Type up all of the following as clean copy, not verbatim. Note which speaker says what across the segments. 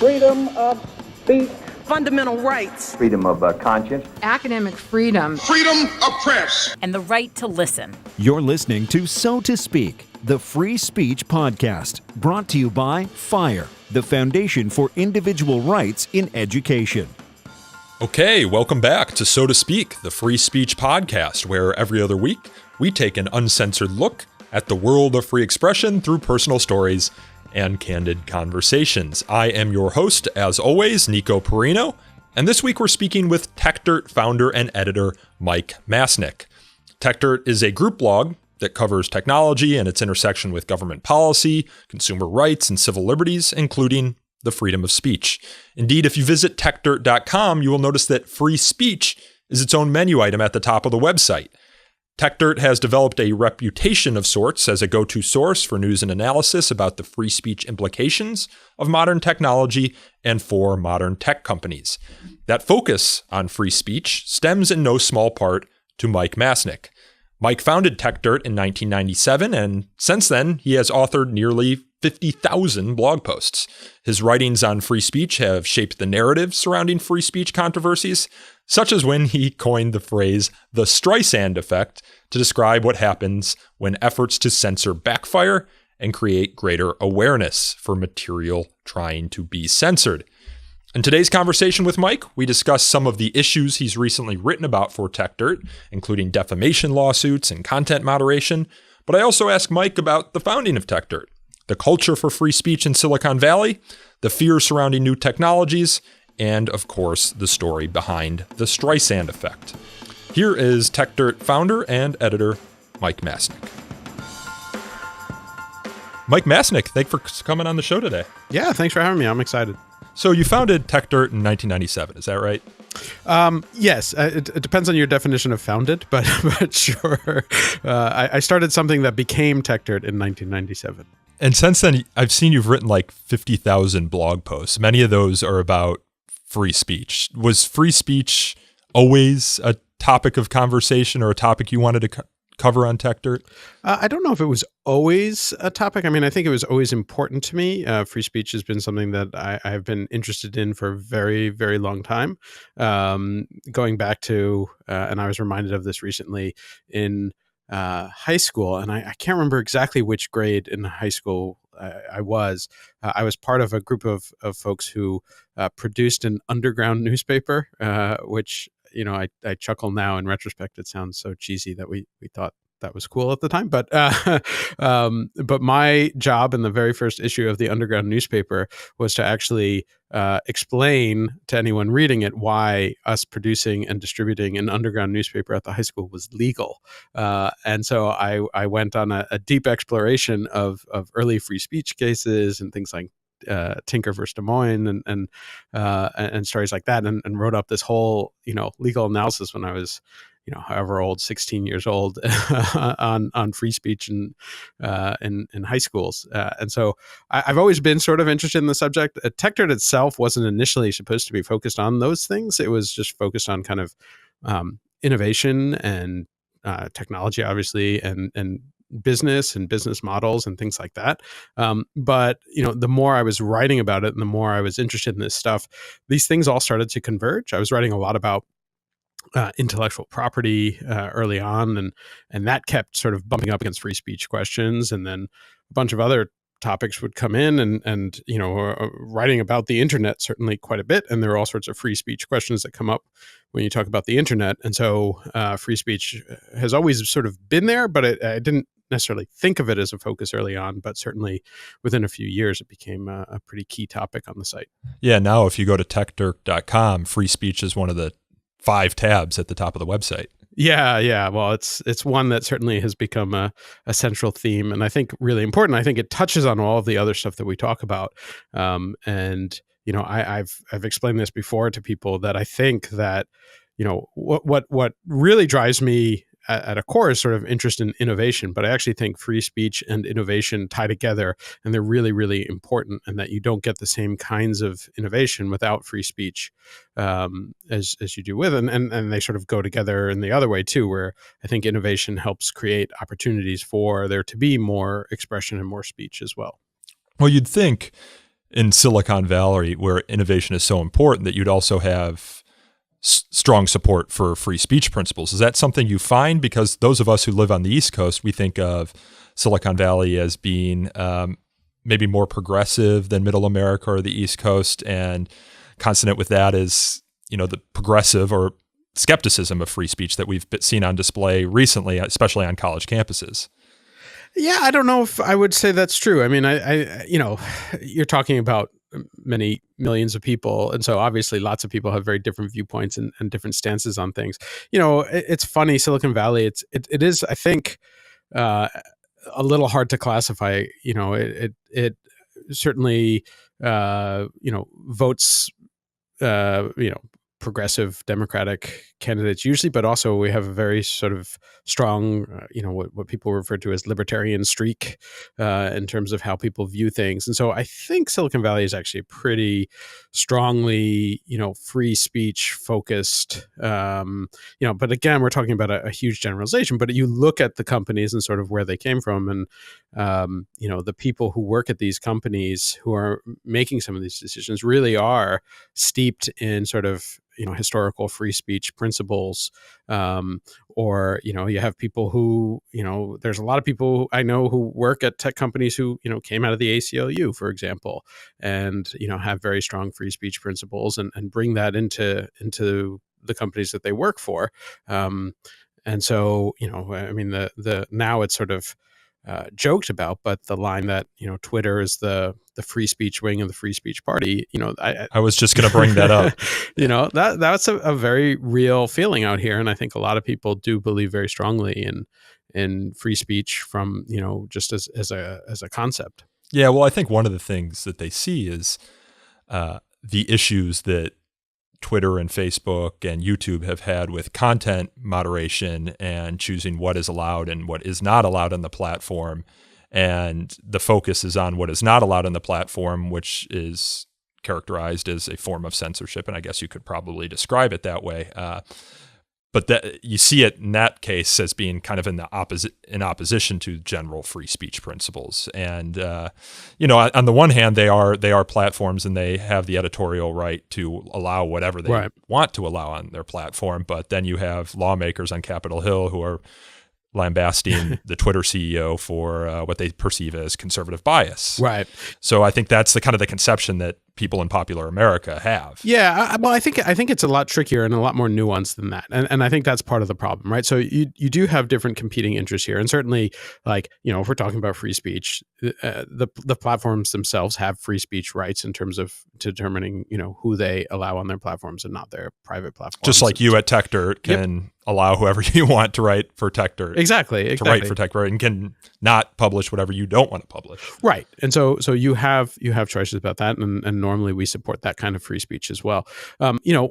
Speaker 1: freedom of speech,
Speaker 2: fundamental rights,
Speaker 1: freedom of conscience,
Speaker 3: academic freedom,
Speaker 4: freedom of press,
Speaker 5: and the right to listen.
Speaker 6: You're listening to So to Speak, the free speech podcast, brought to you by FIRE, the Foundation for Individual Rights in Education.
Speaker 7: Okay, welcome back to So to Speak, the free speech podcast, where every other week we take an uncensored look at the world of free expression through personal stories and candid conversations. I am your host, as always, Nico Perino, and this week we're speaking with Techdirt founder and editor Mike Masnick. Techdirt is a group blog that covers technology and its intersection with government policy, consumer rights, and civil liberties, including the freedom of speech. Indeed, if you visit techdirt.com, you will notice that free speech is its own menu item at the top of the website. Techdirt has developed a reputation of sorts as a go-to source for news and analysis about the free speech implications of modern technology and for modern tech companies. That focus on free speech stems in no small part to Mike Masnick. Mike founded Techdirt in 1997, and since then, he has authored nearly 50,000 blog posts. His writings on free speech have shaped the narrative surrounding free speech controversies, such as when he coined the phrase the Streisand Effect to describe what happens when efforts to censor backfire and create greater awareness for material trying to be censored. In today's conversation with Mike, we discuss some of the issues he's recently written about for Techdirt, including defamation lawsuits and content moderation. But I also ask Mike about the founding of Techdirt, the culture for free speech in Silicon Valley, the fears surrounding new technologies, and of course, the story behind the Streisand Effect. Here is Techdirt founder and editor, Mike Masnick. Mike Masnick, thanks for coming on the show today.
Speaker 8: Yeah, thanks for having me. I'm excited.
Speaker 7: So you founded Techdirt in 1997, is that right?
Speaker 8: Yes, it depends on your definition of founded, but sure. I started something that became Techdirt in 1997.
Speaker 7: And since then, I've seen you've written like 50,000 blog posts. Many of those are about free speech. Was free speech always a topic of conversation or a topic you wanted to cover on Techdirt?
Speaker 8: I don't know if it was always a topic. I mean, I think it was always important to me. Free speech has been something that I've been interested in for a very, very long time. Going back to, and I was reminded of this recently in high school, and I can't remember exactly which grade in high school I was. I was part of a group of folks who produced an underground newspaper, which, you know, I chuckle now in retrospect. It sounds so cheesy that we thought that was cool at the time. But my job in the very first issue of the underground newspaper was to actually explain to anyone reading it why us producing and distributing an underground newspaper at the high school was legal. And so I went on a deep exploration of early free speech cases and things like Tinker versus Des Moines and stories like that, and wrote up this whole, you know, legal analysis when I was, you know, however old, 16 years old, on free speech in high schools. And so I've always been sort of interested in the subject. Techdirt itself wasn't initially supposed to be focused on those things. It was just focused on kind of innovation and technology, obviously, and business and business models and things like that. But, you know, the more I was writing about it and the more I was interested in this stuff, these things all started to converge. I was writing a lot about intellectual property early on, and that kept sort of bumping up against free speech questions. And then a bunch of other topics would come in, and you know, writing about the internet certainly quite a bit. And there are all sorts of free speech questions that come up when you talk about the internet. And so free speech has always sort of been there, but I didn't necessarily think of it as a focus early on, but certainly within a few years, it became a pretty key topic on the site.
Speaker 7: Yeah, now if you go to techdirt.com, free speech is one of the 5 tabs at the top of the website.
Speaker 8: Yeah. Well, it's one that certainly has become a central theme, and I think really important. I think it touches on all of the other stuff that we talk about. And you know, I've explained this before to people that I think that, you know, what really drives me at a core is sort of interest in innovation, but I actually think free speech and innovation tie together, and they're really, really important, and that you don't get the same kinds of innovation without free speech as you do with, and they sort of go together in the other way too, where I think innovation helps create opportunities for there to be more expression and more speech as well.
Speaker 7: Well, you'd think in Silicon Valley, where innovation is so important, that you'd also have strong support for free speech principles. Is that something you find? Because those of us who live on the East Coast, we think of Silicon Valley as being maybe more progressive than Middle America or the East Coast, and consonant with that is, the progressive or skepticism of free speech that we've seen on display recently, especially on college campuses.
Speaker 8: Yeah, I don't know if I would say that's true. I mean, I you're talking about many millions of people, and so obviously lots of people have very different viewpoints and different stances on things. It's funny, Silicon Valley. It is, I think, a little hard to classify. It certainly votes progressive Democratic candidates usually, but also we have a very sort of strong, what people refer to as libertarian streak in terms of how people view things. And so I think Silicon Valley is actually pretty strongly, free speech focused. But again, we're talking about a huge generalization. But you look at the companies and sort of where they came from, and the people who work at these companies who are making some of these decisions really are steeped in sort of historical free speech principles, or you have people who there's a lot of people I know who work at tech companies who came out of the ACLU, for example, and have very strong free speech principles and bring that into the companies that they work for, and so I mean the now it's sort of joked about, but the line that Twitter is the free speech wing of the free speech party. I
Speaker 7: was just going to bring that up.
Speaker 8: That's a very real feeling out here, and I think a lot of people do believe very strongly in free speech from just as a concept.
Speaker 7: Yeah, well, I think one of the things that they see is the issues that Twitter and Facebook and YouTube have had with content moderation and choosing what is allowed and what is not allowed on the platform. And the focus is on what is not allowed on the platform, which is characterized as a form of censorship. And I guess you could probably describe it that way. But that you see it in that case as being kind of in opposition to general free speech principles. And on the one hand, they are platforms and they have the editorial right to allow whatever they want to allow on their platform. But then you have lawmakers on Capitol Hill who are lambasting the Twitter CEO for what they perceive as conservative bias.
Speaker 8: Right.
Speaker 7: So I think that's the kind of the conception that people in popular America have.
Speaker 8: Yeah, well, I think it's a lot trickier and a lot more nuanced than that, and I think that's part of the problem, right? So you do have different competing interests here, and certainly, like if we're talking about free speech, the platforms themselves have free speech rights in terms of determining who they allow on their platforms and not their private platforms.
Speaker 7: Just like you at Techdirt can allow whoever you want to write for Techdirt.
Speaker 8: Exactly.
Speaker 7: To write for Techdirt and can not publish whatever you don't want to publish.
Speaker 8: Right. And so you have choices about that, and normally we support that kind of free speech as well.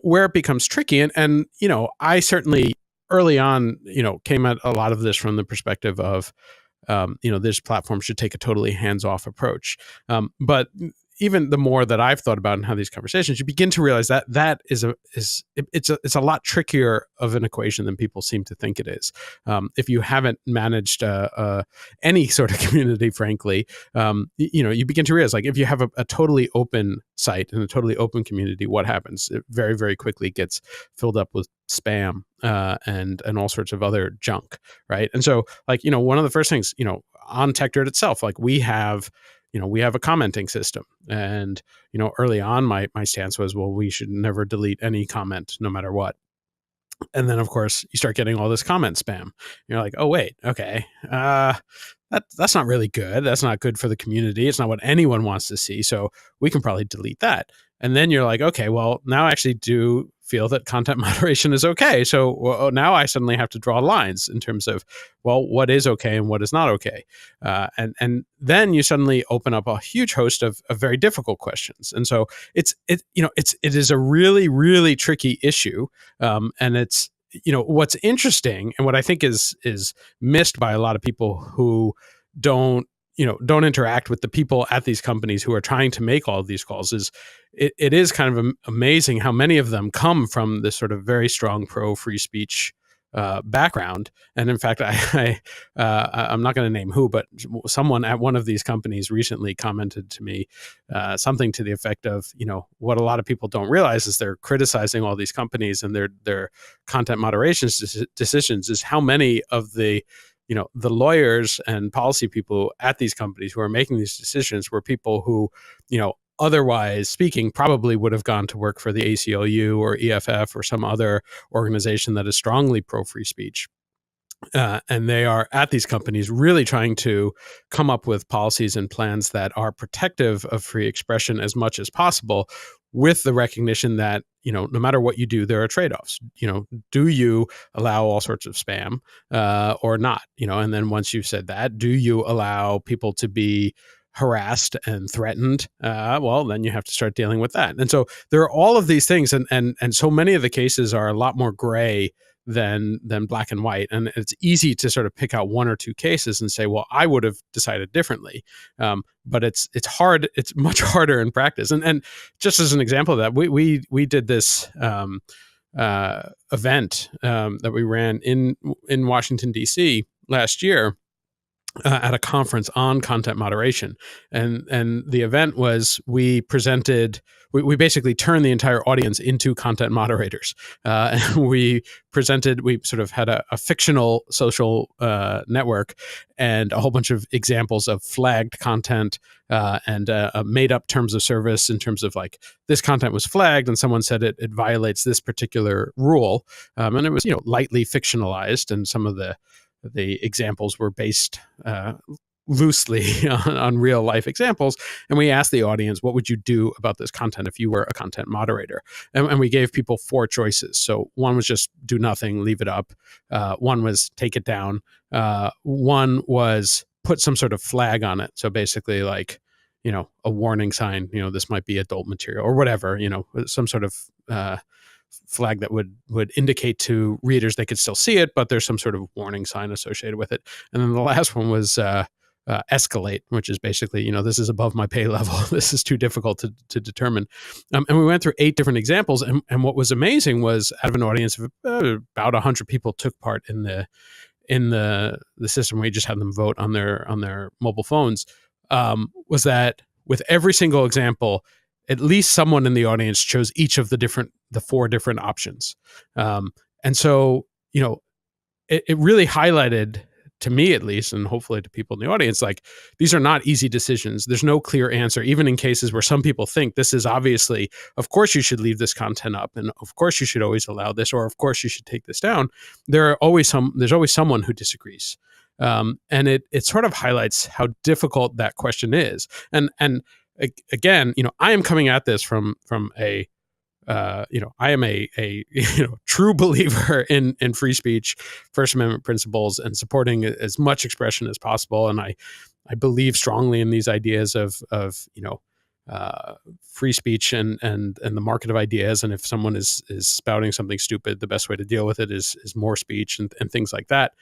Speaker 8: Where it becomes tricky, and I certainly early on, came at a lot of this from the perspective of, this platform should take a totally hands-off approach. But even the more that I've thought about and how these conversations, you begin to realize that it's a lot trickier of an equation than people seem to think it is. If you haven't managed any sort of community, frankly, you begin to realize, like, if you have a totally open site and a totally open community, what happens? It very, very quickly gets filled up with spam and all sorts of other junk, right? And so, like, one of the first things, on Techdirt itself, like, we have a commenting system, and early on my stance was, well, we should never delete any comment no matter what. And then of course you start getting all this comment spam. You're like, oh wait, okay, that's not really good. That's not good for the community. It's not what anyone wants to see. So we can probably delete that. And then you're like, okay, well, now I actually do feel that content moderation is okay. So now I suddenly have to draw lines in terms of, well, what is okay and what is not okay. And then you suddenly open up a huge host of very difficult questions. And so it is a really, really tricky issue. And it's, what's interesting and what I think is missed by a lot of people who don't interact with the people at these companies who are trying to make all of these calls is it is kind of amazing how many of them come from this sort of very strong pro free speech background. And in fact, I'm not going to name who, but someone at one of these companies recently commented to me something to the effect of, what a lot of people don't realize is they're criticizing all these companies and their content moderation decisions is how many of the lawyers and policy people at these companies who are making these decisions were people who, otherwise speaking, probably would have gone to work for the ACLU or EFF or some other organization that is strongly pro-free speech. And they are at these companies really trying to come up with policies and plans that are protective of free expression as much as possible, with the recognition that, no matter what you do, there are trade-offs. Do you allow all sorts of spam or not? And then once you've said that, do you allow people to be harassed and threatened? Well, then you have to start dealing with that. And so there are all of these things, and so many of the cases are a lot more gray than black and white. And it's easy to sort of pick out one or two cases and say, well, I would have decided differently. But it's hard. It's much harder in practice. And just as an example of that, we did this event that we ran in Washington, D.C. last year at a conference on content moderation. And the event was, we basically turned the entire audience into content moderators. And we sort of had a fictional social network and a whole bunch of examples of flagged content and made up terms of service in terms of like, this content was flagged and someone said it violates this particular rule. And it was, lightly fictionalized, and some of the examples were based loosely on real life examples. And we asked the audience, what would you do about this content if you were a content moderator? And we gave people 4 choices. So one was just do nothing, leave it up. One was take it down. One was put some sort of flag on it. So basically like, a warning sign, this might be adult material or whatever, some sort of flag that would indicate to readers they could still see it, but there's some sort of warning sign associated with it. And then the last one was escalate, which is basically, this is above my pay level. This is too difficult to determine. And we went through 8 different examples. And what was amazing was, out of an audience of about 100 people took part in the system. We just had them vote on their mobile phones. Was that with every single example, at least someone in the audience chose each of the 4 different options. And so, it really highlighted, to me at least, and hopefully to people in the audience, like, these are not easy decisions. There's no clear answer, even in cases where some people think this is obviously, of course you should leave this content up, and of course you should always allow this, or of course you should take this down. There's always someone who disagrees. And it sort of highlights how difficult that question is. And again, I am coming at this from a, I am a true believer in free speech, First Amendment principles, and supporting as much expression as possible. And I believe strongly in these ideas of free speech and the market of ideas. And if someone is spouting something stupid, the best way to deal with it is more speech and things like that.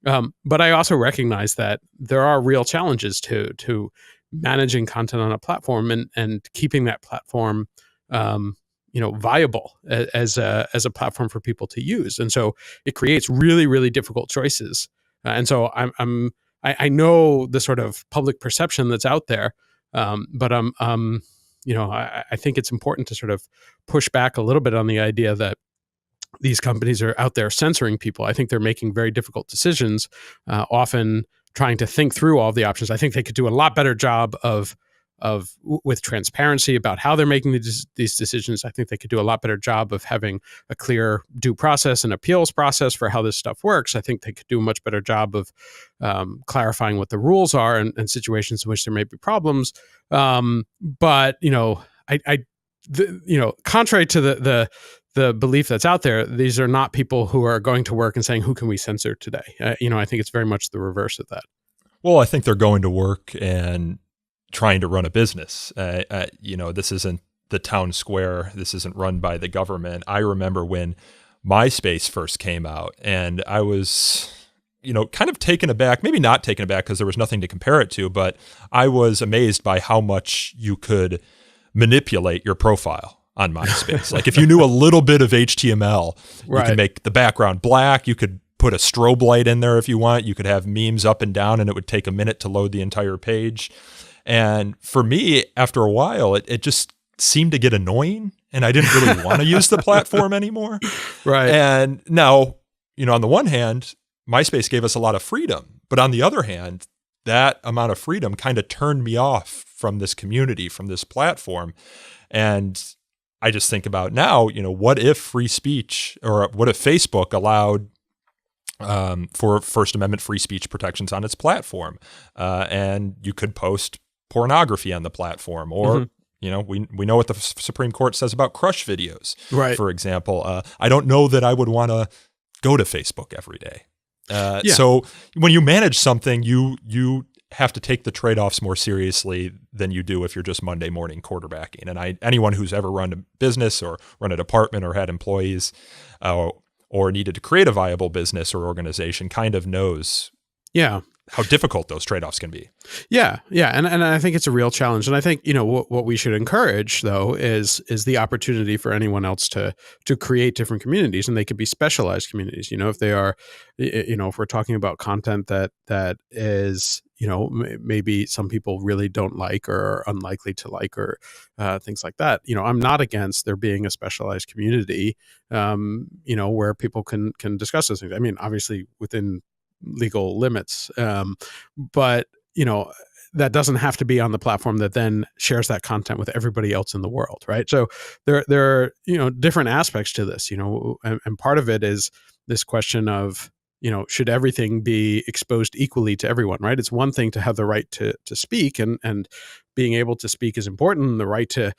Speaker 8: But I also recognize that there are real challenges to managing content on a platform and keeping that platform, viable as a platform for people to use. And so it creates really, really difficult choices. And so I know the sort of public perception that's out there, but I think it's important to sort of push back a little bit on the idea that these companies are out there censoring people. I think they're making very difficult decisions, often trying to think through all the options. I think they could do a lot better job with transparency about how they're making these decisions. I think they could do a lot better job of having a clear due process and appeals process for how this stuff works. I think they could do a much better job of clarifying what the rules are in situations in which there may be problems. But contrary to the belief that's out there, these are not people who are going to work and saying, who can we censor today? I think it's very much the reverse of that.
Speaker 7: Well, I think they're going to work and trying to run a business. This isn't the town square. This isn't run by the government. I remember when MySpace first came out, and I was, kind of taken aback, maybe not taken aback because there was nothing to compare it to, but I was amazed by how much you could manipulate your profile. on MySpace. Like if you knew a little bit of HTML, you could make the background black. You could put a strobe light in there if you want. You could have memes up and down, and it would take a minute to load the entire page. And for me, after a while, it just seemed to get annoying, and I didn't really want to use the platform anymore.
Speaker 8: Right.
Speaker 7: And now, on the one hand, MySpace gave us a lot of freedom, but on the other hand, that amount of freedom kind of turned me off from this community, from this platform. And I just think about now, what if free speech, or what if Facebook allowed for First Amendment free speech protections on its platform, and you could post pornography on the platform, or we know what the Supreme Court says about crush videos,
Speaker 8: right?
Speaker 7: For example, I don't know that I would want to go to Facebook every day. So when you manage something, you have to take the trade-offs more seriously than you do if you're just Monday morning quarterbacking. And anyone who's ever run a business or run a department or had employees or needed to create a viable business or organization kind of knows how difficult those trade-offs can be.
Speaker 8: Yeah. And I think it's a real challenge. And I think, what we should encourage, though, is the opportunity for anyone else to create different communities, and they could be specialized communities. If they are, if we're talking about content that is, maybe some people really don't like or are unlikely to like, or things like that. I'm not against there being a specialized community, where people can discuss those things. I mean, obviously within legal limits, but that doesn't have to be on the platform that then shares that content with everybody else in the world, right? So there are different aspects to this, and part of it is this question of should everything be exposed equally to everyone, right? It's one thing to have the right to speak, and being able to speak is important, and the right to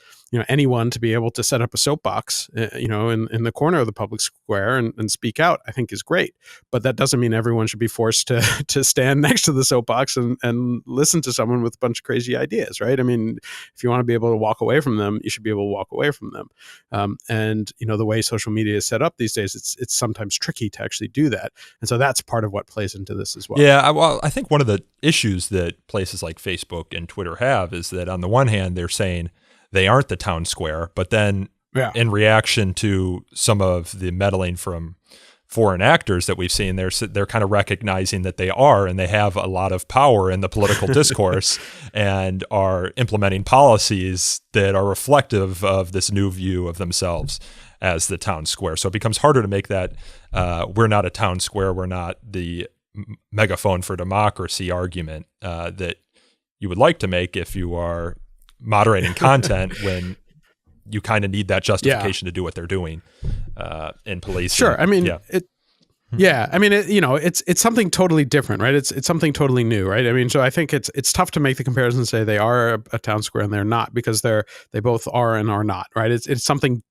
Speaker 8: anyone to be able to set up a soapbox in the corner of the public square and speak out, I think is great. But that doesn't mean everyone should be forced to stand next to the soapbox and listen to someone with a bunch of crazy ideas, right? I mean, if you want to be able to walk away from them, you should be able to walk away from them. And the way social media is set up these days, it's sometimes tricky to actually do that. And so that's part of what plays into this as well.
Speaker 7: Yeah, well, I think one of the issues that places like Facebook and Twitter have is that on the one hand, they're saying they aren't the town square, but then in reaction to some of the meddling from foreign actors that we've seen, they're kind of recognizing that they are, and they have a lot of power in the political discourse and are implementing policies that are reflective of this new view of themselves as the town square. So it becomes harder to make that we're not a town square, we're not the megaphone for democracy argument that you would like to make if you are moderating content when you kind of need that justification to do what they're doing in police.
Speaker 8: Sure. I mean, it's something totally different, right? It's something totally new, right? I mean, so I think it's tough to make the comparison and say they are a town square and they're not, because they both are and are not, right? It's something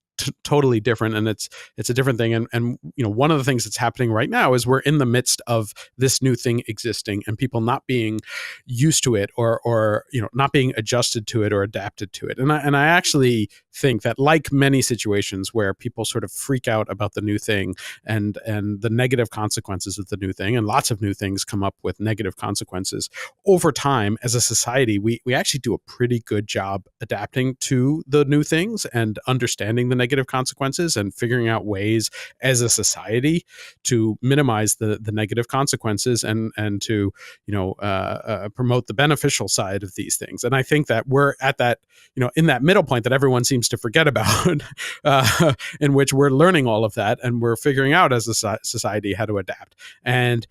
Speaker 8: totally different, and it's a different thing. And one of the things that's happening right now is we're in the midst of this new thing existing, and people not being used to it, or not being adjusted to it or adapted to it. And I actually think that, like many situations where people sort of freak out about the new thing and the negative consequences of the new thing, and lots of new things come up with negative consequences over time, as a society, we actually do a pretty good job adapting to the new things and understanding the negative consequences and figuring out ways as a society to minimize the negative consequences and to promote the beneficial side of these things. And I think that we're at that in that middle point that everyone seems to forget about, in which we're learning all of that and we're figuring out as a society how to adapt. And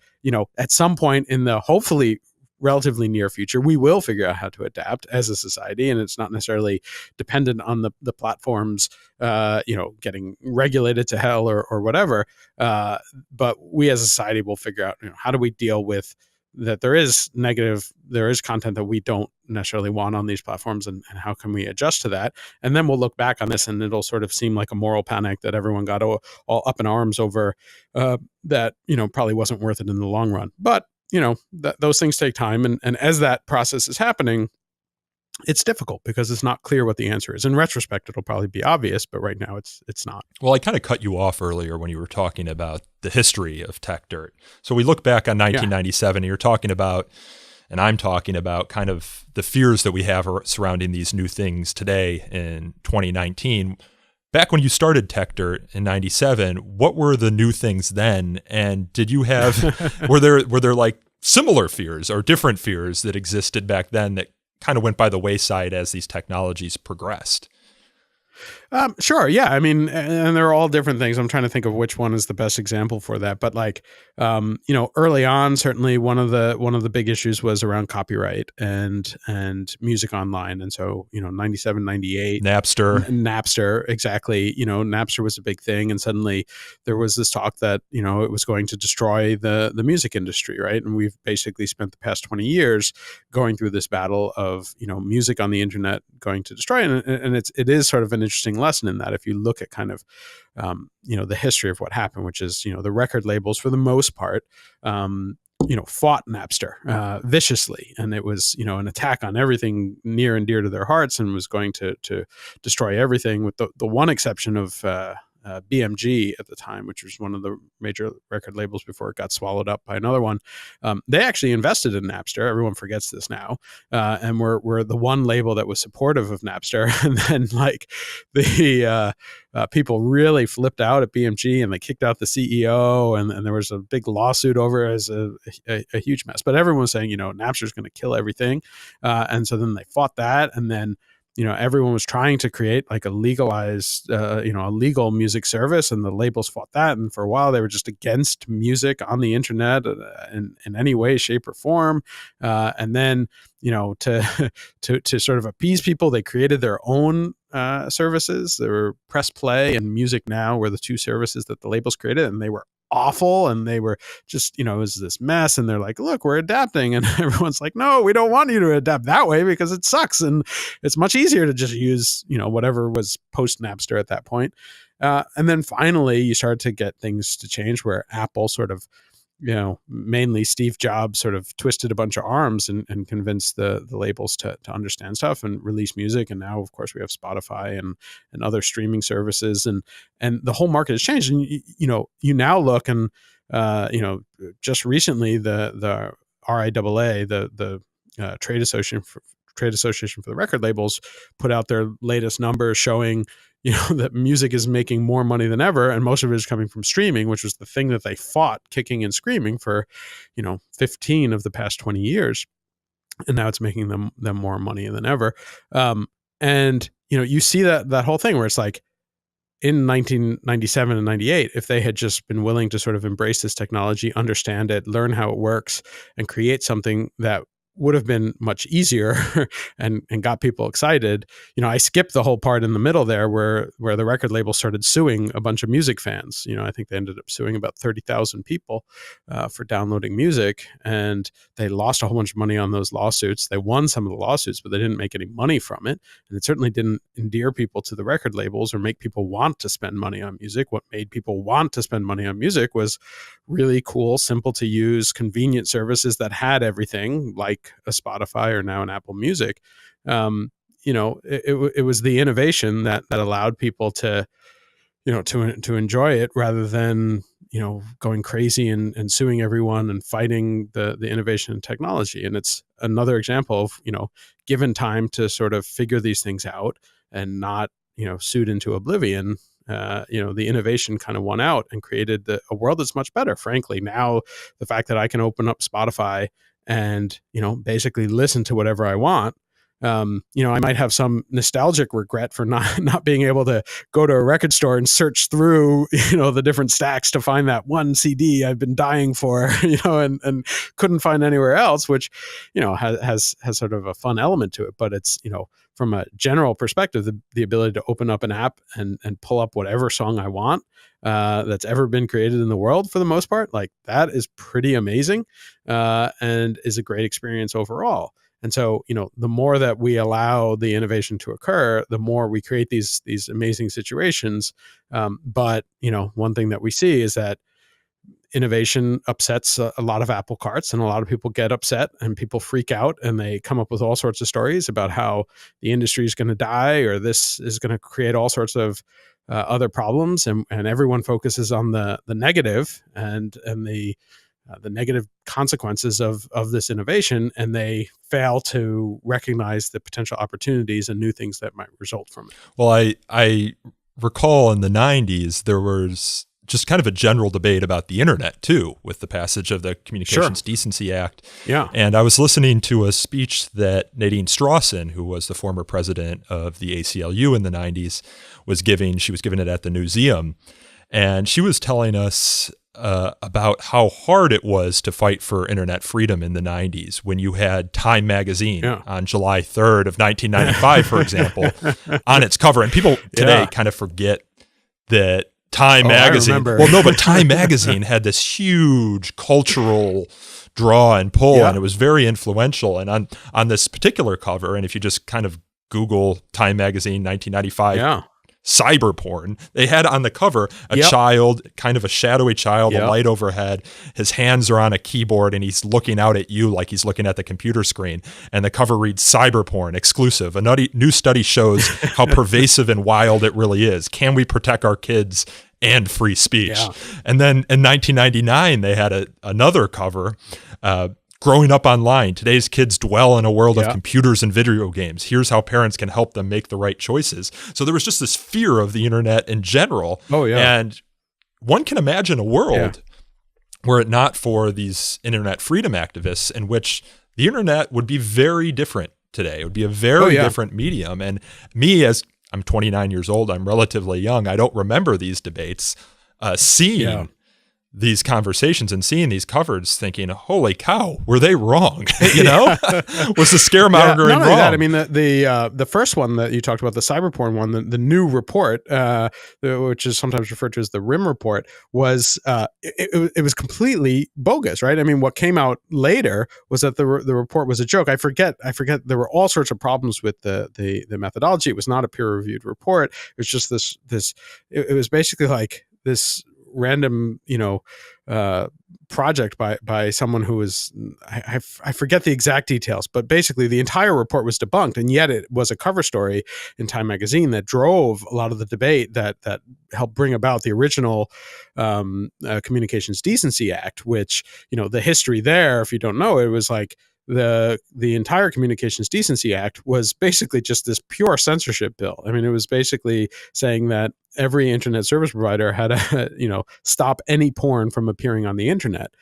Speaker 8: at some point in the hopefully relatively near future, we will figure out how to adapt as a society, and it's not necessarily dependent on the platforms getting regulated to hell or whatever, but we as a society will figure out how do we deal with that. There is content that we don't necessarily want on these platforms, and how can we adjust to that? And then we'll look back on this and it'll sort of seem like a moral panic that everyone got all up in arms over, that probably wasn't worth it in the long run. But those things take time. And as that process is happening, it's difficult because it's not clear what the answer is. In retrospect, it'll probably be obvious, but right now it's not.
Speaker 7: Well, I kind of cut you off earlier when you were talking about the history of Techdirt. So we look back on 1997 and you're talking about, and I'm talking about kind of the fears that we have surrounding these new things today in 2019. back when you started Techdirt in '97, what were the new things then? And did you have were there like similar fears or different fears that existed back then that kind of went by the wayside as these technologies progressed?
Speaker 8: Sure. Yeah. I mean, and they're all different things. I'm trying to think of which one is the best example for that. But like, early on, certainly one of the big issues was around copyright and music online. And so, 97, 98, Napster, exactly. Napster was a big thing. And suddenly there was this talk that, it was going to destroy the music industry. Right. And we've basically spent the past 20 years going through this battle of, music on the internet going to destroy it. And it is sort of an interesting lesson in that if you look at kind of the history of what happened, which is the record labels for the most part fought Napster viciously, and it was an attack on everything near and dear to their hearts, and was going to destroy everything, with the one exception of BMG at the time, which was one of the major record labels before it got swallowed up by another one. They actually invested in Napster. Everyone forgets this now, and we're the one label that was supportive of Napster. And then like the people really flipped out at BMG, and they kicked out the CEO, and there was a big lawsuit over it as a huge mess. But everyone was saying, Napster's going to kill everything, and so then they fought that, and then everyone was trying to create like a legalized, a legal music service, and the labels fought that. And for a while, they were just against music on the internet in any way, shape, or form. And then, to sort of appease people, they created their own services. There were Press Play and Music Now were the two services that the labels created, and they were awful, and they were just it was this mess. And they're like, look, we're adapting, and everyone's like, no, we don't want you to adapt that way because it sucks, and it's much easier to just use whatever was post Napster at that point. And then finally you started to get things to change, where Apple sort of mainly Steve Jobs sort of twisted a bunch of arms and convinced the labels to understand stuff and release music. And now, of course, we have Spotify and other streaming services, and the whole market has changed. And, you now look and, just recently the RIAA, the Trade Association for the record labels, put out their latest numbers showing that music is making more money than ever, and most of it is coming from streaming, which was the thing that they fought kicking and screaming for 15 of the past 20 years, and now it's making them more money than ever. And you see that whole thing where it's like, in 1997 and 98, if they had just been willing to sort of embrace this technology, understand it, learn how it works, and create something that would have been much easier and got people excited. I skipped the whole part in the middle there where the record label started suing a bunch of music fans. I think they ended up suing about 30,000 people for downloading music, and they lost a whole bunch of money on those lawsuits. They won some of the lawsuits, but they didn't make any money from it. And it certainly didn't endear people to the record labels or make people want to spend money on music. What made people want to spend money on music was really cool, simple to use, convenient services that had everything, like a Spotify or now an Apple Music. It was the innovation that allowed people to enjoy it, rather than going crazy and suing everyone and fighting the innovation in technology. And it's another example of given time to sort of figure these things out and not sued into oblivion. The innovation kind of won out and created a world that's much better. Frankly, now the fact that I can open up Spotify and basically listen to whatever I want. I might have some nostalgic regret for not being able to go to a record store and search through the different stacks to find that one CD I've been dying for, and couldn't find anywhere else, which has sort of a fun element to it. But it's from a general perspective, the ability to open up an app and pull up whatever song I want that's ever been created in the world, for the most part, like that is pretty amazing, and is a great experience overall. And so, the more that we allow the innovation to occur, the more we create these amazing situations. But one thing that we see is that innovation upsets a lot of apple carts, and a lot of people get upset and people freak out, and they come up with all sorts of stories about how the industry is going to die, or this is going to create all sorts of other problems, and everyone focuses on the negative and the negative consequences of this innovation, and they fail to recognize the potential opportunities and new things that might result from it.
Speaker 7: Well, I recall in the 90s, there was just kind of a general debate about the internet too, with the passage of the Communications Decency Act.
Speaker 8: Yeah.
Speaker 7: And I was listening to a speech that Nadine Strawson, who was the former president of the ACLU in the 90s, was giving. She was giving it at the Newseum. And she was telling us about how hard it was to fight for internet freedom in the 90s when you had Time magazine on July 3rd of 1995, for example, on its cover. And people today kind of forget that Time magazine. Well, no, but Time magazine had this huge cultural draw and pull, and it was very influential. And on this particular cover, and if you just kind of Google Time magazine 1995 cyber porn, they had on the cover a child, kind of a shadowy child, a light overhead. His hands are on a keyboard and he's looking out at you like he's looking at the computer screen. And the cover reads cyber porn exclusive. A new study shows how pervasive and wild it really is. Can we protect our kids and free speech? And then in 1999, they had another cover, growing up online. Today's kids dwell in a world of computers and video games. Here's how parents can help them make the right choices. So there was just this fear of the internet in general. And one can imagine a world were it not for these internet freedom activists, in which the internet would be very different today. It would be a very different medium. And me, as I'm 29 years old, I'm relatively young, I don't remember these debates, seeing these conversations and seeing these covers, thinking, holy cow, were they wrong? Was the scaremongering wrong?
Speaker 8: That, I mean, the first one that you talked about, the cyber porn one, the new report, which is sometimes referred to as the RIM report, was it was completely bogus, right? I mean, what came out later was that the report was a joke. I forget. There were all sorts of problems with the methodology. It was not a peer-reviewed report. It was just this. It was basically like this random, project by someone who was, I forget the exact details, but basically the entire report was debunked, and yet it was a cover story in Time magazine that drove a lot of the debate that helped bring about the original Communications Decency Act, which, the history there, if you don't know, it was like the entire Communications Decency Act was basically just this pure censorship bill. I mean, it was basically saying that every internet service provider had to, stop any porn from appearing on the internet.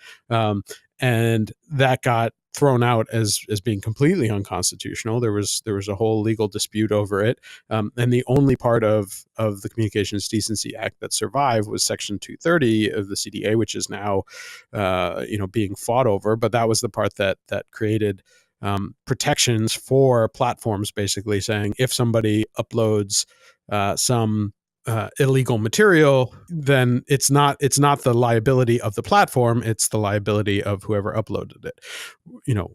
Speaker 8: And that got thrown out as being completely unconstitutional. There was a whole legal dispute over it. And the only part of the Communications Decency Act that survived was Section 230 of the CDA, which is now, being fought over. But that was the part that created protections for platforms, basically saying if somebody uploads some illegal material, then it's not the liability of the platform, it's the liability of whoever uploaded it,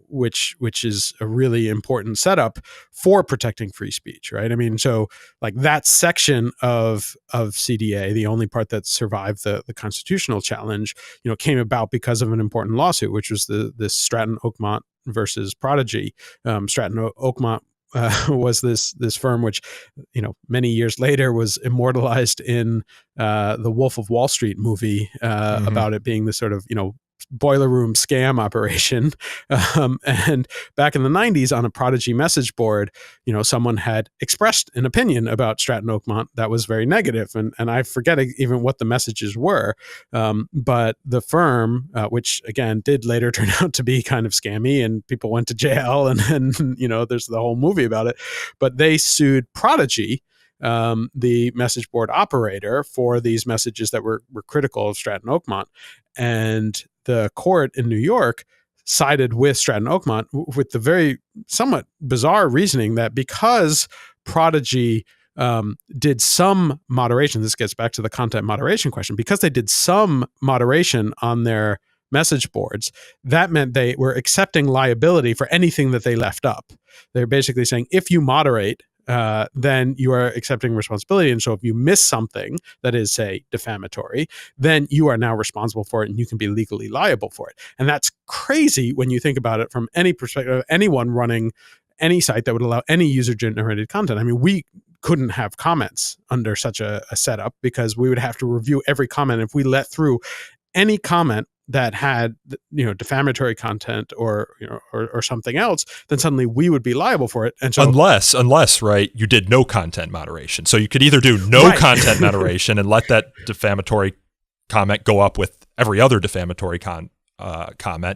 Speaker 8: which is a really important setup for protecting free speech, right? I mean, so like that section of CDA, the only part that survived the constitutional challenge, came about because of an important lawsuit, which was this Stratton Oakmont versus Prodigy. Stratton Oakmont was this firm which, many years later was immortalized in the Wolf of Wall Street movie about it being this sort of, boiler room scam operation. And back in the 90s on a Prodigy message board, someone had expressed an opinion about Stratton Oakmont that was very negative. And I forget even what the messages were. But the firm, which again did later turn out to be kind of scammy and people went to jail and there's the whole movie about it, but they sued Prodigy, the message board operator, for these messages that were critical of Stratton Oakmont. And the court in New York sided with Stratton Oakmont with the very somewhat bizarre reasoning that because Prodigy did some moderation, this gets back to the content moderation question, because they did some moderation on their message boards, that meant they were accepting liability for anything that they left up. They're basically saying, if you moderate, then you are accepting responsibility. And so if you miss something that is, say, defamatory, then you are now responsible for it and you can be legally liable for it. And that's crazy when you think about it from any perspective, anyone running any site that would allow any user-generated content. I mean, we couldn't have comments under such a setup because we would have to review every comment. If we let through any comment that had defamatory content or something else, then suddenly we would be liable for it. And so
Speaker 7: unless right, you did no content moderation. So you could either do no content moderation and let that defamatory comment go up with every other defamatory comment.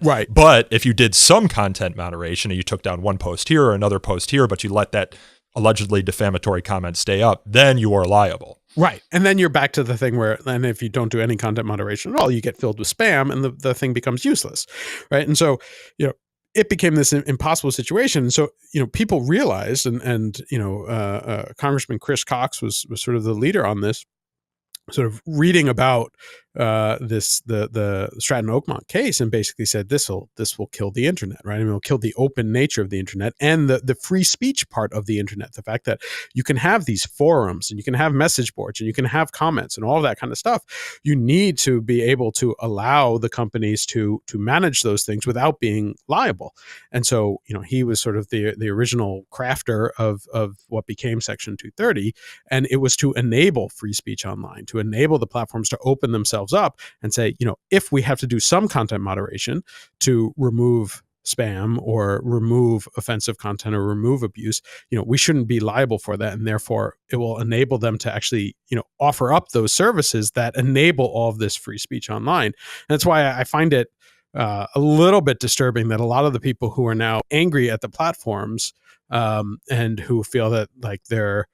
Speaker 8: Right.
Speaker 7: But if you did some content moderation and you took down one post here or another post here, but you let that allegedly defamatory comment stay up, then you are liable.
Speaker 8: Right. And then you're back to the thing where, and if you don't do any content moderation at all, you get filled with spam and the thing becomes useless. Right. And so, it became this impossible situation. So, people realized, and Congressman Chris Cox was sort of the leader on this, sort of reading about the Stratton Oakmont case, and basically said this will kill the internet, right? I mean, it'll kill the open nature of the internet and the free speech part of the internet. The fact that you can have these forums and you can have message boards and you can have comments and all of that kind of stuff. You need to be able to allow the companies to manage those things without being liable. And so, he was sort of the original crafter of what became Section 230, and it was to enable free speech online, to enable the platforms to open themselves up and say, if we have to do some content moderation to remove spam or remove offensive content or remove abuse, we shouldn't be liable for that. And therefore it will enable them to actually, offer up those services that enable all of this free speech online. And that's why I find it a little bit disturbing that a lot of the people who are now angry at the platforms and who feel that like they're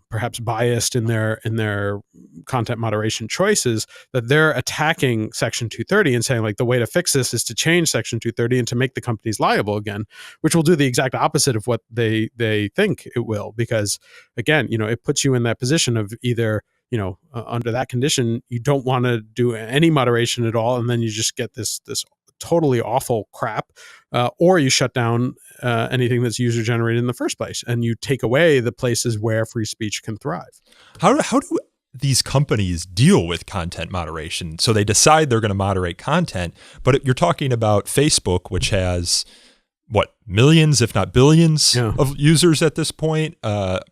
Speaker 8: perhaps biased in their content moderation choices, that they're attacking Section 230 and saying like the way to fix this is to change Section 230 and to make the companies liable again, which will do the exact opposite of what they think it will. Because again, it puts you in that position of either under that condition you don't want to do any moderation at all, and then you just get this totally awful crap, or you shut down anything that's user generated in the first place, and you take away the places where free speech can thrive.
Speaker 7: How do these companies deal with content moderation? So they decide they're going to moderate content, but you're talking about Facebook, which has millions, if not billions of users at this point.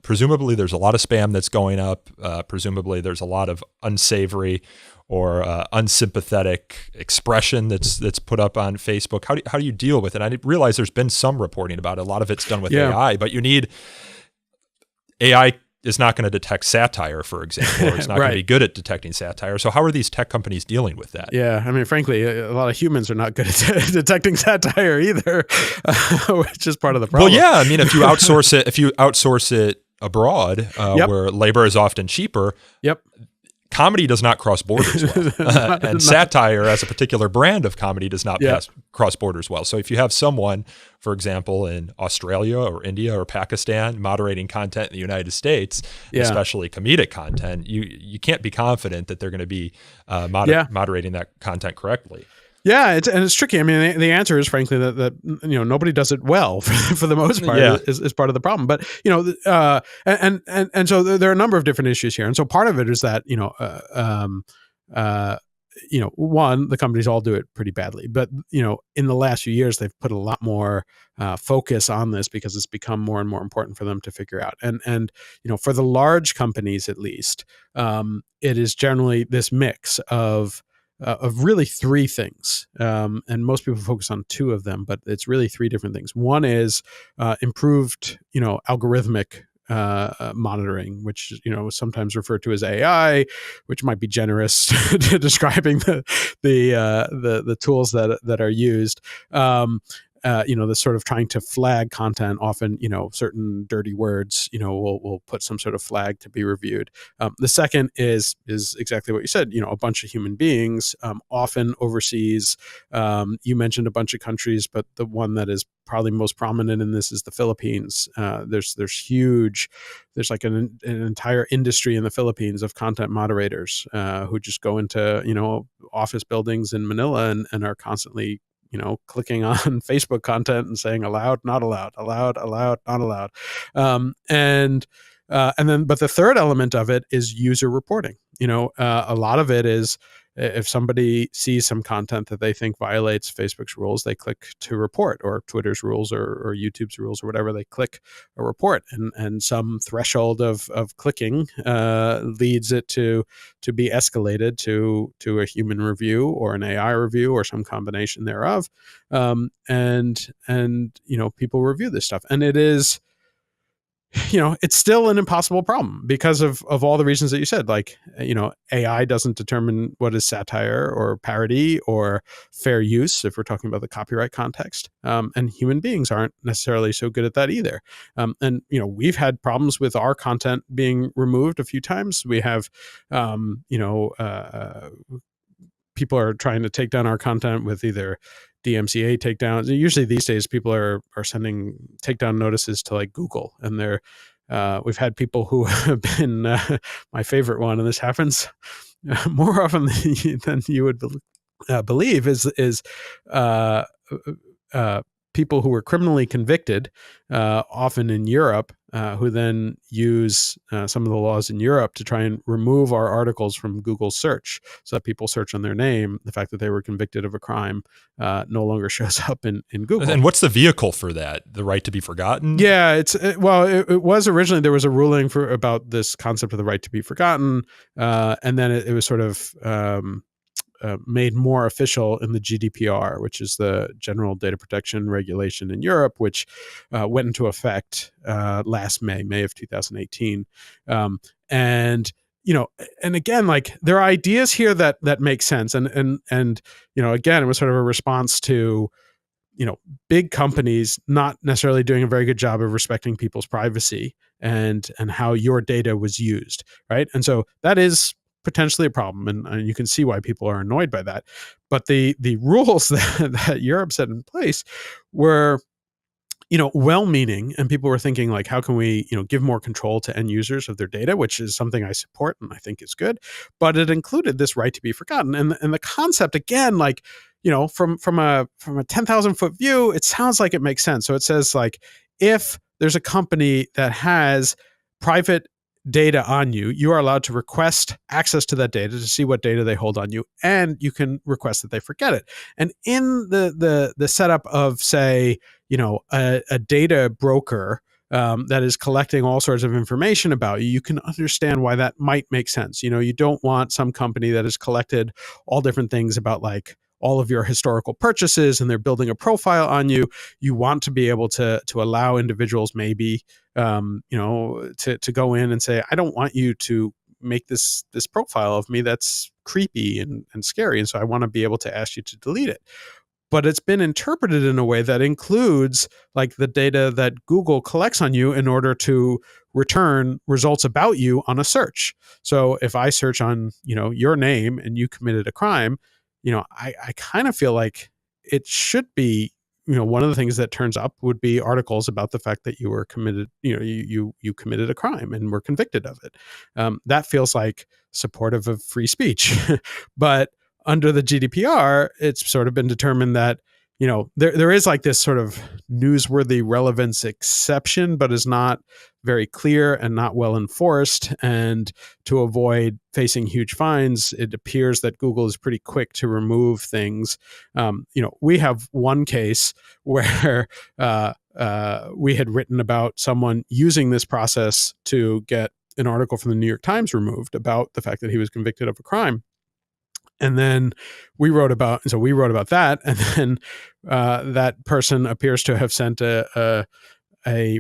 Speaker 7: Presumably there's a lot of spam that's going up. Presumably there's a lot of unsavory or unsympathetic expression that's put up on Facebook. How do you deal with it? I realize there's been some reporting about it. A lot of it's done with AI, but AI is not going to detect satire, for example, or it's not going to be good at detecting satire. So how are these tech companies dealing with that?
Speaker 8: Yeah, I mean, frankly, a lot of humans are not good at detecting satire either, which is part of the problem.
Speaker 7: Well, yeah, I mean, if you outsource it abroad, where labor is often cheaper, comedy does not cross borders well. And satire, as a particular brand of comedy, does not cross borders well. So if you have someone, for example, in Australia or India or Pakistan moderating content in the United States, especially comedic content, you can't be confident that they're going to be moderating that content correctly.
Speaker 8: Yeah, it's tricky. I mean, the answer is frankly that nobody does it well for the most part is part of the problem. But and so there are a number of different issues here. And so part of it is that one, the companies all do it pretty badly. But in the last few years, they've put a lot more focus on this because it's become more and more important for them to figure out. And for the large companies, at least, it is generally this mix of really three things. And most people focus on two of them, but it's really three different things. One is improved, algorithmic monitoring, which is sometimes referred to as AI, which might be generous to describing the tools that are used. The sort of trying to flag content, often, certain dirty words, will put some sort of flag to be reviewed. The second is exactly what you said, a bunch of human beings, often overseas. You mentioned a bunch of countries, but the one that is probably most prominent in this is the Philippines. There's like an entire industry in the Philippines of content moderators who just go into, office buildings in Manila and are constantly clicking on Facebook content and saying allowed, not allowed, allowed, not allowed. But the third element of it is user reporting. A lot of it is if somebody sees some content that they think violates Facebook's rules, they click to report, or Twitter's rules, or YouTube's rules, or whatever, they click a report, and some threshold of clicking leads it to be escalated to a human review or an AI review or some combination thereof. And people review this stuff, and it is, it's still an impossible problem because of all the reasons that you said. Like, AI doesn't determine what is satire or parody or fair use if we're talking about the copyright context. And human beings aren't necessarily so good at that either. And we've had problems with our content being removed a few times. We have, people are trying to take down our content with either DMCA takedowns. Usually these days, people are sending takedown notices to like Google, and we've had people who have been my favorite one, and this happens more often than you would believe, is people who were criminally convicted, often in Europe, who then use some of the laws in Europe to try and remove our articles from Google search, so that people search on their name. The fact that they were convicted of a crime no longer shows up in Google.
Speaker 7: And what's the vehicle for that? The right to be forgotten?
Speaker 8: Yeah, it was originally, there was a ruling about this concept of the right to be forgotten, and then it was sort of made more official in the GDPR, which is the General Data Protection Regulation in Europe, which went into effect last May of 2018. And again, like, there are ideas here that make sense, and again, it was sort of a response to big companies not necessarily doing a very good job of respecting people's privacy and how your data was used, right? And so that is potentially a problem, and you can see why people are annoyed by that. But the rules that Europe set in place were, well-meaning, and people were thinking, like, how can we, give more control to end users of their data, which is something I support and I think is good. But it included this right to be forgotten, and the concept, again, like, from a 10,000 foot view, it sounds like it makes sense. So it says, like, if there's a company that has private data on you, you are allowed to request access to that data to see what data they hold on you, and you can request that they forget it. And in the setup of, say, a data broker that is collecting all sorts of information about you, you can understand why that might make sense. You don't want some company that has collected all different things about, like, all of your historical purchases, and they're building a profile on you. You want to be able to allow individuals maybe to go in and say, I don't want you to make this profile of me that's creepy and scary, and so I want to be able to ask you to delete it. But it's been interpreted in a way that includes, like, the data that Google collects on you in order to return results about you on a search. So if I search on your name and you committed a crime, I kind of feel like it should be, one of the things that turns up would be articles about the fact that you were committed, you committed a crime and were convicted of it. That feels like supportive of free speech. But under the GDPR, it's sort of been determined that, there is, like, this sort of newsworthy relevance exception, but is not very clear and not well enforced. And to avoid facing huge fines, it appears that Google is pretty quick to remove things. We have one case where we had written about someone using this process to get an article from the New York Times removed about the fact that he was convicted of a crime. And then we wrote about that, and then that person appears to have sent a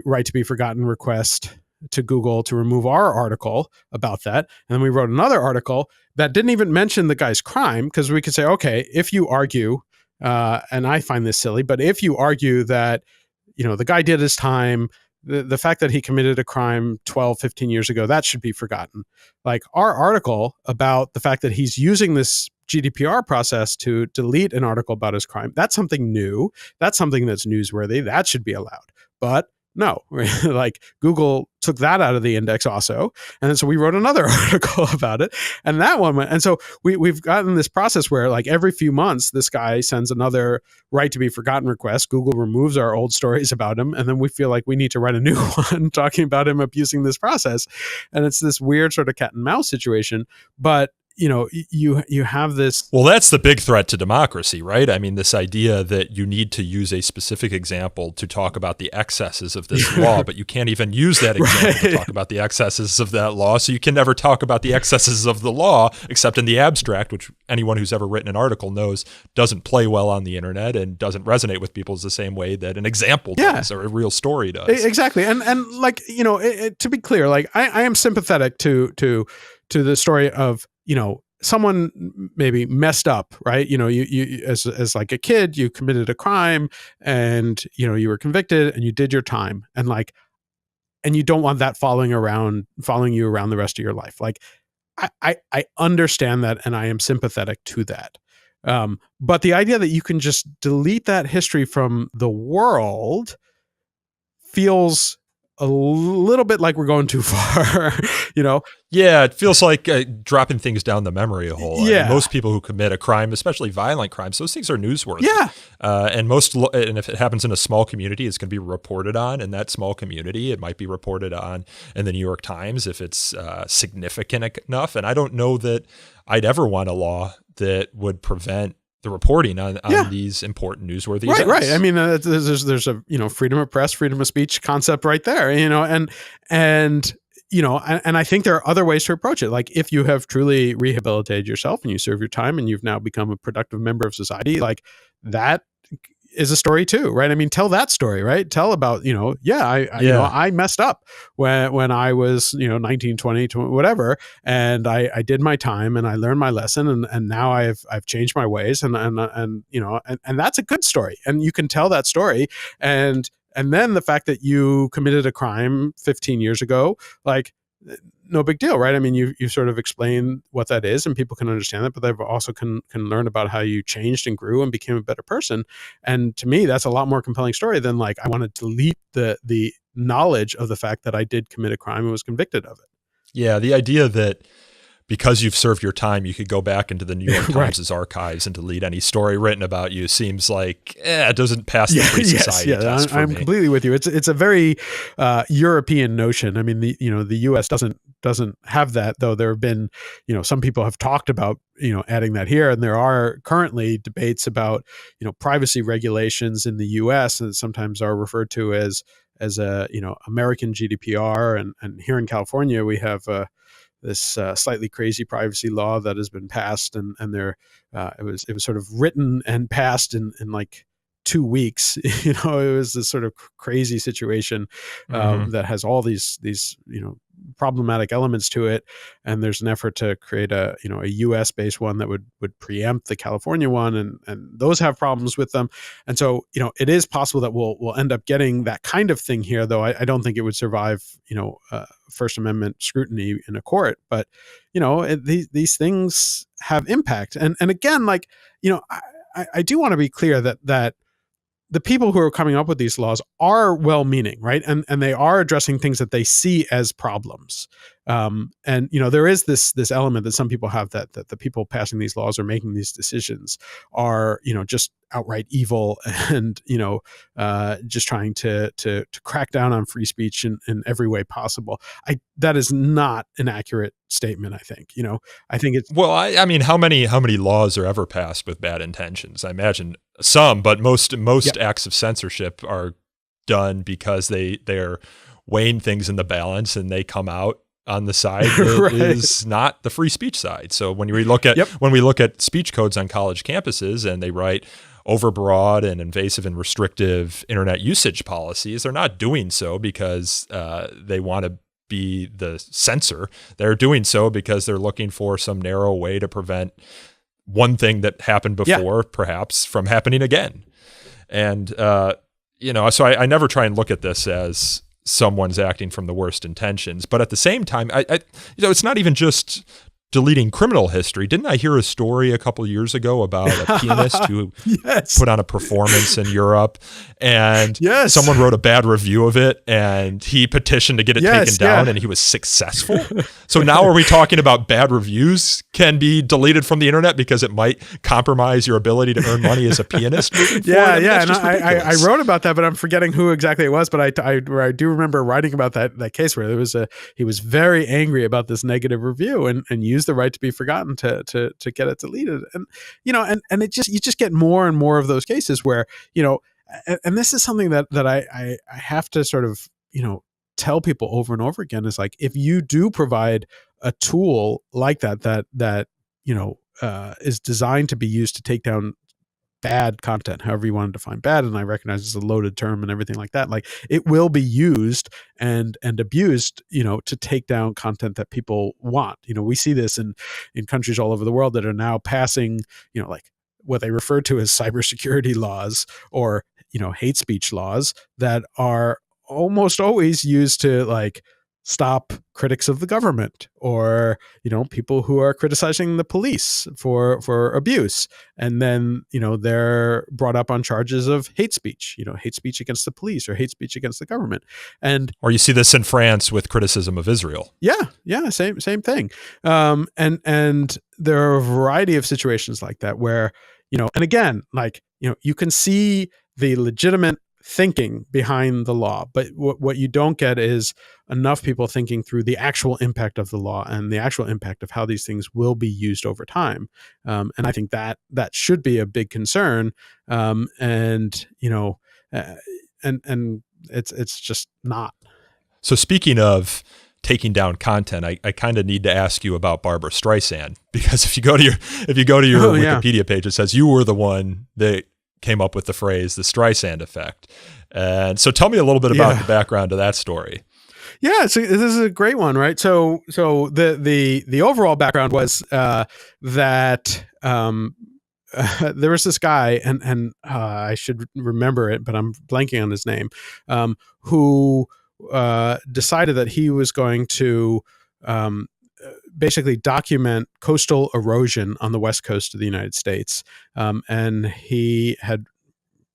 Speaker 8: right to be forgotten request to Google to remove our article about that. And then we wrote another article that didn't even mention the guy's crime, because we could say, okay, if you argue, and I find this silly, but if you argue that, the guy did his time, the fact that he committed a crime 12, 15 years ago, that should be forgotten. Like, our article about the fact that he's using this GDPR process to delete an article about his crime, that's something new. That's something that's newsworthy. That should be allowed. But no, like, Google took that out of the index also. And then so we wrote another article about it, and that one went. And so we've gotten this process where, like, every few months, this guy sends another right to be forgotten request. Google removes our old stories about him. And then we feel like we need to write a new one talking about him abusing this process. And it's this weird sort of cat and mouse situation. But you have this.
Speaker 7: Well, that's the big threat to democracy, right? I mean, this idea that you need to use a specific example to talk about the excesses of this law, but you can't even use that example to talk about the excesses of that law. So you can never talk about the excesses of the law except in the abstract, which anyone who's ever written an article knows doesn't play well on the internet and doesn't resonate with people the same way that an example does or a real story does.
Speaker 8: Exactly. And like, to be clear, like I am sympathetic to the story of, someone maybe messed up, right? You as like a kid, you committed a crime and, you were convicted and you did your time, and you don't want that following you around the rest of your life. Like I understand that, and I am sympathetic to that. But the idea that you can just delete that history from the world feels a little bit like we're going too far,
Speaker 7: Yeah, it feels like dropping things down the memory hole.
Speaker 8: Yeah.
Speaker 7: I mean, most people who commit a crime, especially violent crimes, those things are newsworthy.
Speaker 8: Yeah.
Speaker 7: And if it happens in a small community, it's going to be reported on in that small community. It might be reported on in the New York Times if it's significant enough. And I don't know that I'd ever want a law that would prevent the reporting on these important newsworthy events.
Speaker 8: Right. I mean, there's a freedom of press, freedom of speech concept right there, and I think there are other ways to approach it. Like if you have truly rehabilitated yourself and you serve your time and you've now become a productive member of society, like that is a story too, right? I mean, tell that story, right? Tell about, I messed up when I was, 19, 20, whatever. And I did my time and I learned my lesson and now I've changed my ways and that's a good story. And you can tell that story. And then the fact that you committed a crime 15 years ago, like, no big deal, right? I mean, you sort of explain what that is and people can understand that, but they also can learn about how you changed and grew and became a better person. And to me, that's a lot more compelling story than like, I want to delete the knowledge of the fact that I did commit a crime and was convicted of it.
Speaker 7: Yeah, the idea that because you've served your time, you could go back into the New York Times' archives and delete any story written about you seems like it doesn't pass the free society test for
Speaker 8: I'm
Speaker 7: me.
Speaker 8: completely with you. It's a very European notion. I mean, the U.S. doesn't have that, though. There have been, some people have talked about, adding that here, and there are currently debates about, privacy regulations in the U.S. and sometimes are referred to as a American GDPR, and here in California we have this slightly crazy privacy law that has been passed, and there it was sort of written and passed in like 2 weeks. It was this sort of crazy situation that has all these problematic elements to it, and there's an effort to create a US based one that would preempt the California one, and those have problems with them. And so it is possible that we'll end up getting that kind of thing here, though I don't think it would survive First Amendment scrutiny in a court. But these things have impact, and again, like I do want to be clear that the people who are coming up with these laws are well-meaning, right? And they are addressing things that they see as problems. And there is this element that some people have that the people passing these laws or making these decisions are, just outright evil and, just trying to crack down on free speech in every way possible. That is not an accurate statement, I think. I think it's...
Speaker 7: Well, I mean, how many laws are ever passed with bad intentions? I imagine some, but most acts of censorship are done because they're weighing things in the balance and they come out on the side that is not the free speech side. So when we look at speech codes on college campuses and they write overbroad and invasive and restrictive internet usage policies, they're not doing so because they want to be the censor. They're doing so because they're looking for some narrow way to prevent one thing that happened before perhaps from happening again. And so I never try and look at this as someone's acting from the worst intentions, but at the same time, it's not even just deleting criminal history. Didn't I hear a story a couple of years ago about a pianist who put on a performance in Europe and someone wrote a bad review of it and he petitioned to get it taken down and he was successful? So now are we talking about bad reviews can be deleted from the internet because it might compromise your ability to earn money as a pianist moving forward?
Speaker 8: And I wrote about that, but I'm forgetting who exactly it was, but I do remember writing about that case where he was very angry about this negative review and used use the right to be forgotten to get it deleted. And, and you just get more and more of those cases where, and this is something that I have to sort of, tell people over and over again, is like, if you do provide a tool like that is designed to be used to take down bad content, however you want to define bad, and I recognize it's a loaded term and everything like that, like it will be used and abused, to take down content that people want. We see this in countries all over the world that are now passing, like what they refer to as cybersecurity laws or, hate speech laws that are almost always used to like stop critics of the government or, people who are criticizing the police for abuse. And then, they're brought up on charges of hate speech against the police or hate speech against the government. Or
Speaker 7: you see this in France with criticism of Israel.
Speaker 8: Yeah. Same thing. And there are a variety of situations like that where, and again, like, you can see the legitimate thinking behind the law, but what you don't get is enough people thinking through the actual impact of the law and the actual impact of how these things will be used over time. And I think that should be a big concern. And it's just not.
Speaker 7: So speaking of taking down content, I kind of need to ask you about Barbara Streisand, because if you go to your Wikipedia page, it says you were the one that came up with the phrase, the Streisand Effect. And so tell me a little bit about the background of that story.
Speaker 8: Yeah, so this is a great one, right? So the overall background was that there was this guy, and I should remember it, but I'm blanking on his name, who decided that he was going to basically document coastal erosion on the west coast of the United States. And he had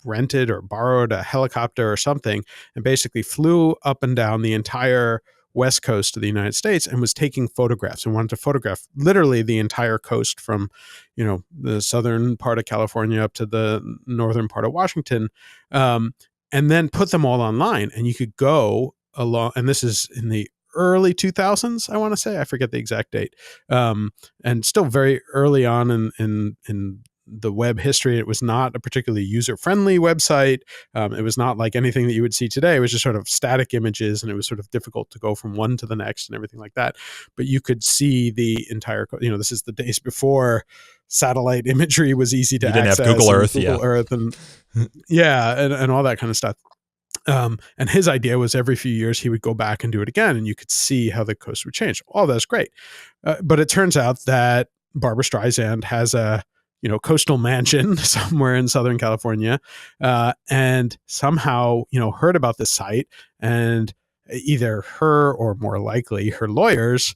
Speaker 8: rented or borrowed a helicopter or something and basically flew up and down the entire west coast of the United States and was taking photographs and wanted to photograph literally the entire coast from, the southern part of California up to the northern part of Washington, and then put them all online. And you could go along, and this is in the early 2000s, I want to say, I forget the exact date, and still very early on in the web history. It was not a particularly user-friendly website. It was not like anything that you would see today. It was just sort of static images, and it was sort of difficult to go from one to the next and everything like that. But you could see the entire, this is the days before satellite imagery was easy to access.
Speaker 7: You didn't have Google
Speaker 8: Earth and and all that kind of stuff. And his idea was every few years he would go back and do it again, and you could see how the coast would change. All that's great. But it turns out that Barbara Streisand has a, coastal mansion somewhere in Southern California, and somehow, heard about this site, and either her or more likely her lawyers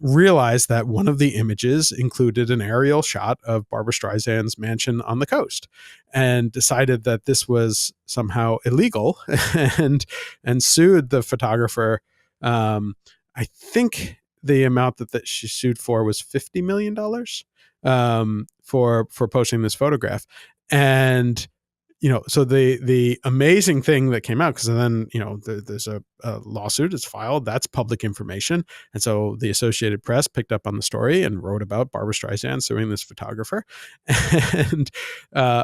Speaker 8: realized that one of the images included an aerial shot of Barbara Streisand's mansion on the coast, and decided that this was somehow illegal and sued the photographer. I think the amount that she sued for was $50 million for posting this photograph. And so the amazing thing that came out, because then, there's a lawsuit, it's filed, that's public information. And so the Associated Press picked up on the story and wrote about Barbara Streisand suing this photographer. And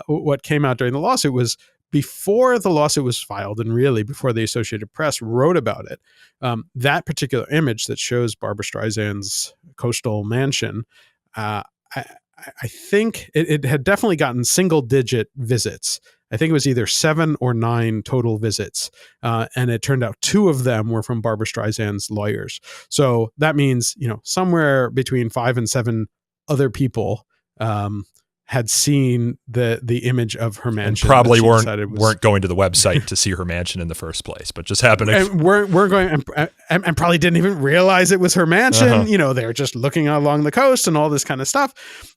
Speaker 8: what came out during the lawsuit was, before the lawsuit was filed, and really before the Associated Press wrote about it, that particular image that shows Barbara Streisand's coastal mansion, I think it had definitely gotten single-digit visits. I think it was either 7 or 9 total visits. And it turned out 2 of them were from Barbara Streisand's lawyers. So that means, somewhere between 5 and 7 other people had seen the image of her mansion.
Speaker 7: And probably weren't going to the website to see her mansion in the first place, but just happened to...
Speaker 8: And weren't going, and probably didn't even realize it was her mansion. They were just looking along the coast and all this kind of stuff.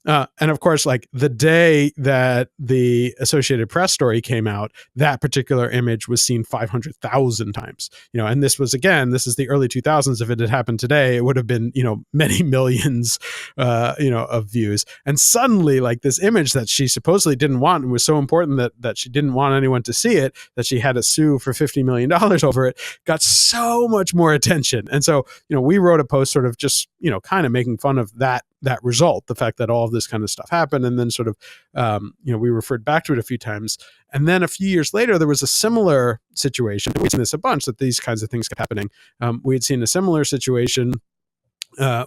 Speaker 8: And of course, like the day that the Associated Press story came out, that particular image was seen 500,000 times. And this was, again, this is the early 2000s. If it had happened today, it would have been, many millions, of views. And suddenly, like, this image that she supposedly didn't want and was so important that she didn't want anyone to see it, that she had to sue for $50 million over it, got so much more attention. And so, we wrote a post sort of just, kind of making fun of that result, the fact that all of this kind of stuff happened. And then sort of, we referred back to it a few times. And then a few years later, there was a similar situation. We've seen this a bunch, that these kinds of things kept happening. We had seen a similar situation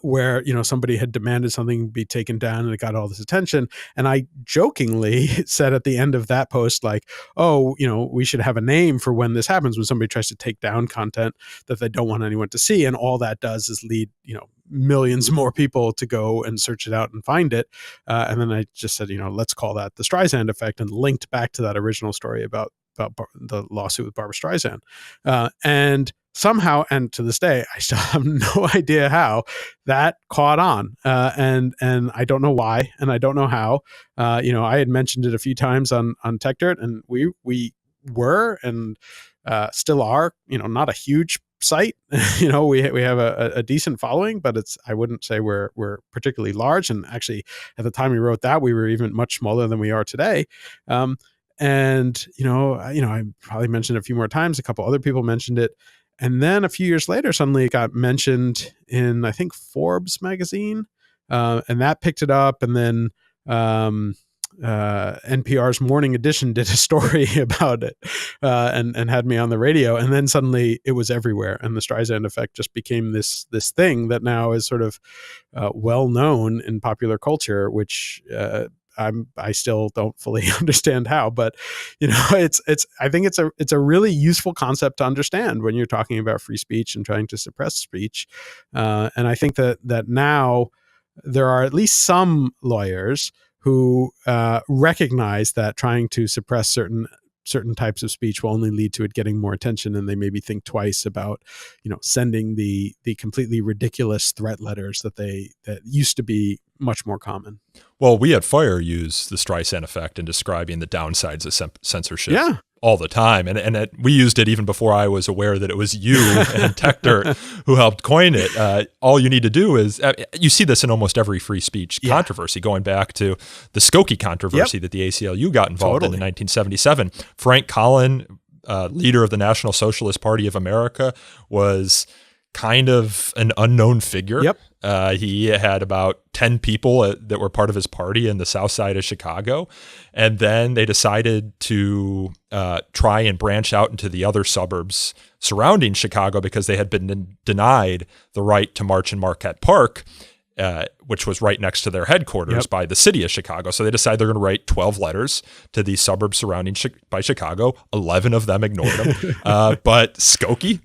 Speaker 8: where somebody had demanded something be taken down, and it got all this attention. And I jokingly said at the end of that post, like, oh, we should have a name for when this happens, when somebody tries to take down content that they don't want anyone to see, and all that does is lead millions more people to go and search it out and find it. And then I just said, let's call that the Streisand Effect, and linked back to that original story about the lawsuit with Barbara Streisand. And somehow, and to this day, I still have no idea how that caught on. And I don't know why, and I don't know how. I had mentioned it a few times on Techdirt, and we were and still are, not a huge site. We have a decent following, but I wouldn't say we're particularly large. And actually, at the time we wrote that, we were even much smaller than we are today. And I probably mentioned it a few more times. A couple other people mentioned it. And then a few years later, suddenly it got mentioned in, I think, Forbes magazine, and that picked it up. And then NPR's Morning Edition did a story about it, and had me on the radio. And then suddenly it was everywhere, and the Streisand Effect just became this thing that now is sort of well known in popular culture, which I still don't fully understand how, but I think it's a really useful concept to understand when you're talking about free speech and trying to suppress speech. And I think that now there are at least some lawyers who recognize that trying to suppress certain types of speech will only lead to it getting more attention, and they maybe think twice about sending the completely ridiculous threat letters that used to be much more common.
Speaker 7: Well, we at Fire use the Streisand Effect in describing the downsides of censorship all the time. And we used it even before I was aware that it was you and Techdirt who helped coin it. All you need to do is, you see this in almost every free speech controversy, going back to the Skokie controversy that the ACLU got involved in 1977. Frank Collin, leader of the National Socialist Party of America, was kind of an unknown figure. He had about 10 people that were part of his party in the south side of Chicago. And then they decided to try and branch out into the other suburbs surrounding Chicago, because they had been denied the right to march in Marquette Park, which was right next to their headquarters by the city of Chicago. So they decided they're going to write 12 letters to these suburbs surrounding by Chicago. 11 of them ignored them. But Skokie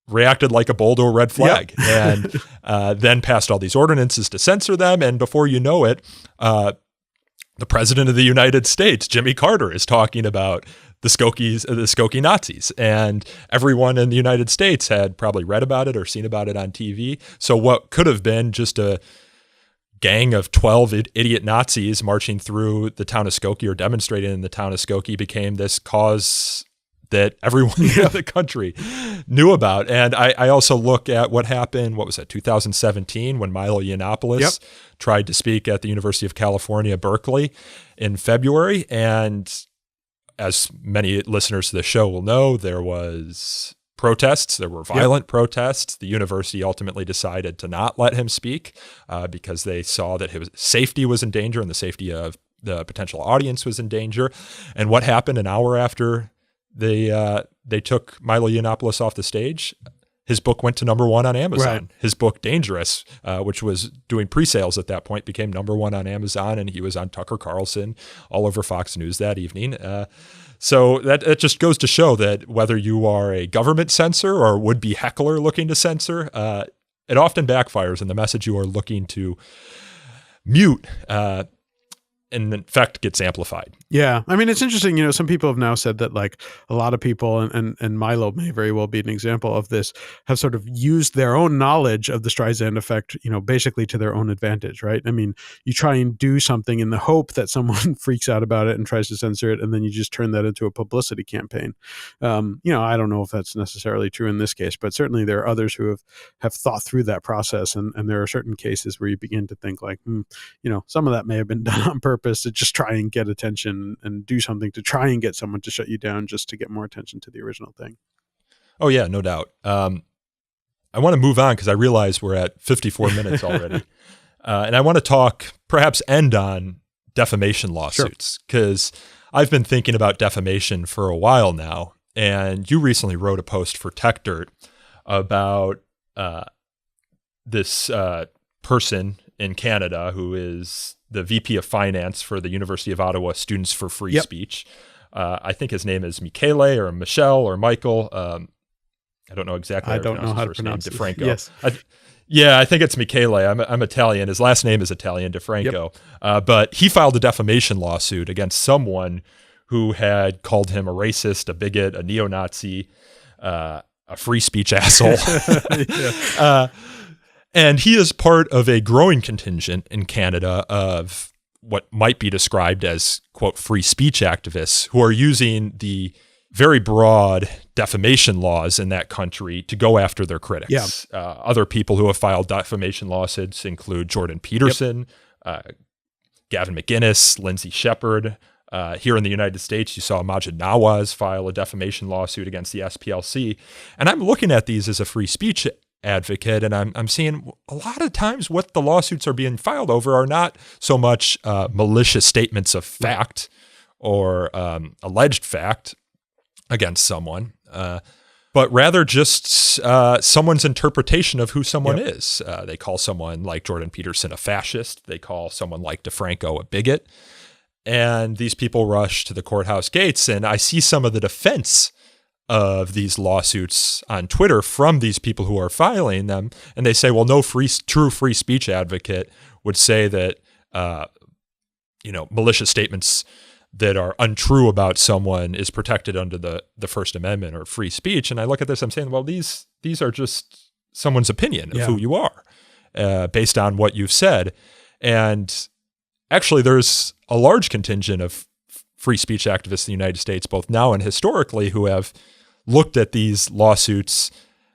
Speaker 7: reacted like a bull to a red flag, and then passed all these ordinances to censor them. And before you know it, the president of the United States, Jimmy Carter, is talking about the Skokie Nazis, and everyone in the United States had probably read about it or seen about it on TV. So what could have been just a gang of 12 idiot Nazis marching through the town of Skokie, or demonstrating in the town of Skokie, became this cause that everyone in the country knew about. And I also look at what happened, 2017, when Milo Yiannopoulos tried to speak at the University of California, Berkeley in February. And as many listeners to the show will know, there was protests. There were violent protests. The university ultimately decided to not let him speak because they saw that his safety was in danger, and the safety of the potential audience was in danger. And what happened an hour after they took Milo Yiannopoulos off the stage? His book went to number 1 on Amazon. Right. His book, Dangerous, which was doing pre-sales at that point, became number 1 on Amazon, and he was on Tucker Carlson, all over Fox News that evening. So that just goes to show that whether you are a government censor or would-be heckler looking to censor, it often backfires, and the message you are looking to mute and in fact gets amplified.
Speaker 8: Yeah. I mean, it's interesting, some people have now said that, like, a lot of people, and Milo may very well be an example of this, have sort of used their own knowledge of the Streisand Effect, basically to their own advantage, right? I mean, you try and do something in the hope that someone freaks out about it and tries to censor it, and then you just turn that into a publicity campaign. I don't know if that's necessarily true in this case, but certainly there are others who have thought through that process, and there are certain cases where you begin to think, like, some of that may have been done on purpose to just try and get attention and do something to try and get someone to shut you down, just to get more attention to the original thing.
Speaker 7: Oh yeah, no doubt. I want to move on because I realize we're at 54 minutes already. And I want to talk, perhaps end on defamation lawsuits, because I've been thinking about defamation for a while now. And you recently wrote a post for Techdirt about this person in Canada who is the VP of Finance for the University of Ottawa Students for Free Speech. I think his name is Michele or Michelle or Michael. I don't know exactly how
Speaker 8: I don't know how to pronounce
Speaker 7: it. DeFranco.
Speaker 8: Yes.
Speaker 7: I think it's Michele. I'm Italian. His last name is Italian, DeFranco. But he filed a defamation lawsuit against someone who had called him a racist, a bigot, a neo-Nazi, a free speech asshole. And he is part of a growing contingent in Canada of what might be described as, quote, free speech activists who are using the very broad defamation laws in that country to go after their critics. Other people who have filed defamation lawsuits include Jordan Peterson, Gavin McInnes, Lindsay Shepard. Here in the United States, you saw Majid Nawaz file a defamation lawsuit against the SPLC. And I'm looking at these as a free speech advocate, and I'm seeing a lot of times what the lawsuits are being filed over are not so much malicious statements of fact or alleged fact against someone, but rather just someone's interpretation of who someone is. They call someone like Jordan Peterson a fascist. They call someone like DeFranco a bigot. And these people rush to the courthouse gates, and I see some of the defense of these lawsuits on Twitter from these people who are filing them. And they say, well, no true free speech advocate would say that, malicious statements that are untrue about someone is protected under the First Amendment or free speech. And I look at this, I'm saying, well, these are just someone's opinion of who you are based on what you've said. And actually, there's a large contingent of free speech activists in the United States, both now and historically, who have looked at these lawsuits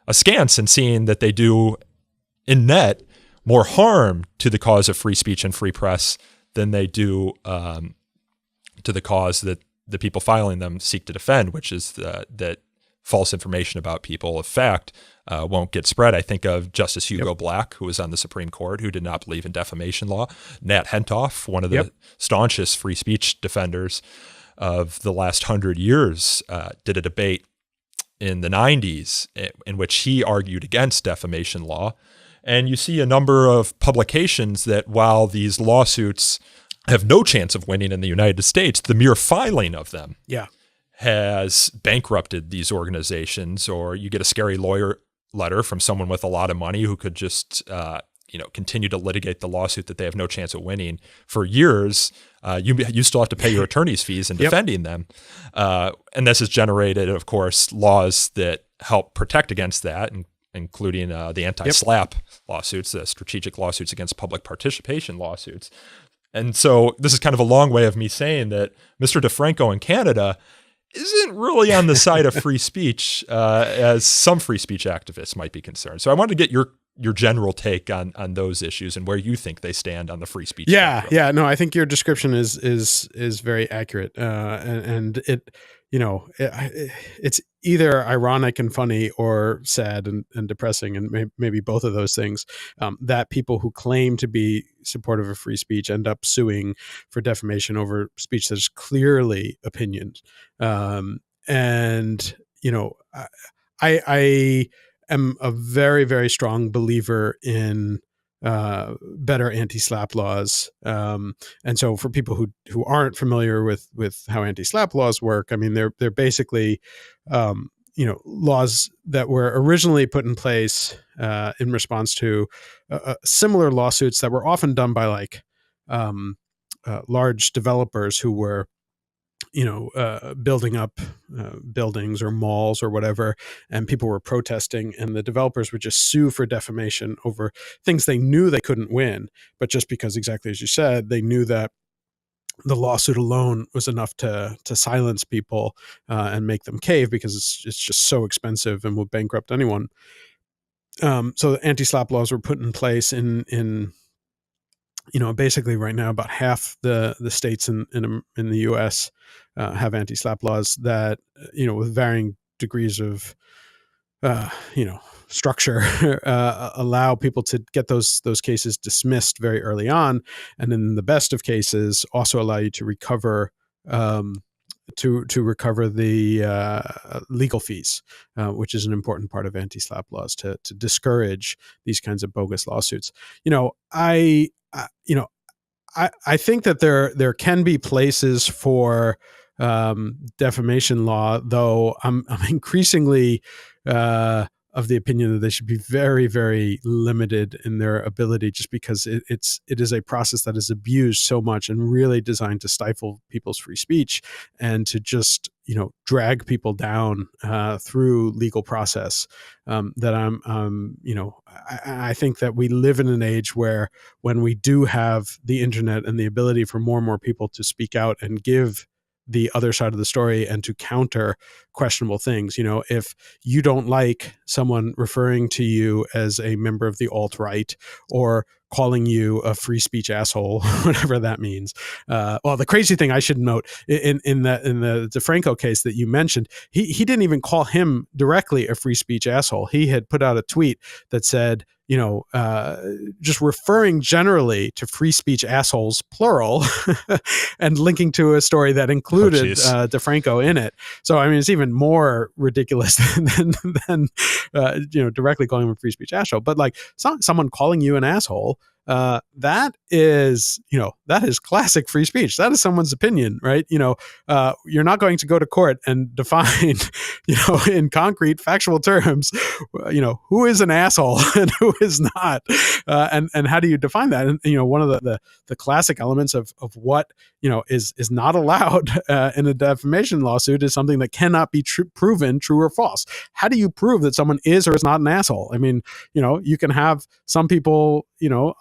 Speaker 7: askance and seen that they do, in net, more harm to the cause of free speech and free press than they do to the cause that the people filing them seek to defend, which is that false information about people of fact won't get spread. I think of Justice Hugo Black, who was on the Supreme Court, who did not believe in defamation law. Nat Hentoff, one of the staunchest free speech defenders of the last 100 years, did a debate in the 90s in which he argued against defamation law. And you see a number of publications that while these lawsuits have no chance of winning in the United States, the mere filing of them has bankrupted these organizations. Or you get a scary lawyer letter from someone with a lot of money who could just continue to litigate the lawsuit that they have no chance of winning for years. You still have to pay your attorney's fees in defending them. And this has generated, of course, laws that help protect against that, including the anti-SLAPP lawsuits, the strategic lawsuits against public participation lawsuits. And so this is kind of a long way of me saying that Mr. DeFranco in Canada isn't really on the side of free speech as some free speech activists might be concerned. So I wanted to get your general take on those issues and where you think they stand on the free speech spectrum.
Speaker 8: No, I think your description is very accurate, and it it's either ironic and funny or sad and depressing, and maybe both of those things, that people who claim to be supportive of free speech end up suing for defamation over speech that is clearly opinions. I am a very, very strong believer in better anti-SLAPP laws. And so for people who aren't familiar with how anti-SLAPP laws work, I mean, they're basically, laws that were originally put in place in response to similar lawsuits that were often done by large developers who were building up buildings or malls or whatever, and people were protesting, and the developers would just sue for defamation over things they knew they couldn't win, but just because, exactly as you said, they knew that the lawsuit alone was enough to silence people and make them cave because it's just so expensive and would bankrupt anyone. So anti-SLAPP laws were put in place in basically right now about half the states in the U.S. Have anti-SLAPP laws that, with varying degrees of, structure allow people to get those cases dismissed very early on, and in the best of cases, also allow you to recover to recover the legal fees, which is an important part of anti-SLAPP laws to discourage these kinds of bogus lawsuits. I think that there can be places for defamation law, though I'm increasingly of the opinion that they should be very, very limited in their ability, just because it is a process that is abused so much and really designed to stifle people's free speech and to just drag people down through legal process. That I think that we live in an age where, when we do have the internet and the ability for more and more people to speak out and give the other side of the story and to counter questionable things. If you don't like someone referring to you as a member of the alt-right or calling you a free speech asshole, whatever that means. Well, the crazy thing I should note in the DeFranco case that you mentioned, he didn't even call him directly a free speech asshole. He had put out a tweet that said, just referring generally to free speech assholes, plural, and linking to a story that included DeFranco in it. So, I mean, it's even more ridiculous than directly calling him a free speech asshole. But like someone calling you an asshole, that is classic free speech. That is someone's opinion, right? You're not going to go to court and define, in concrete factual terms, who is an asshole and who is not, and how do you define that? And one of the classic elements of what is not allowed in a defamation lawsuit is something that cannot be proven true or false. How do you prove that someone is or is not an asshole? I mean, you can have some people,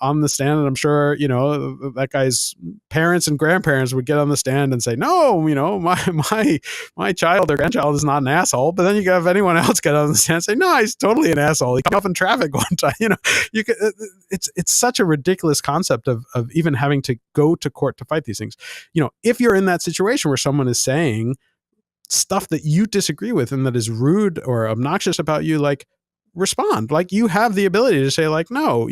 Speaker 8: on the stand, and I'm sure, that guy's parents and grandparents would get on the stand and say, no, my child or grandchild is not an asshole. But then you can have anyone else get on the stand and say, no, he's totally an asshole. He cut off in traffic one time. It's such a ridiculous concept of even having to go to court to fight these things. If you're in that situation where someone is saying stuff that you disagree with and that is rude or obnoxious about you, like, respond. Like, you have the ability to say, like, no,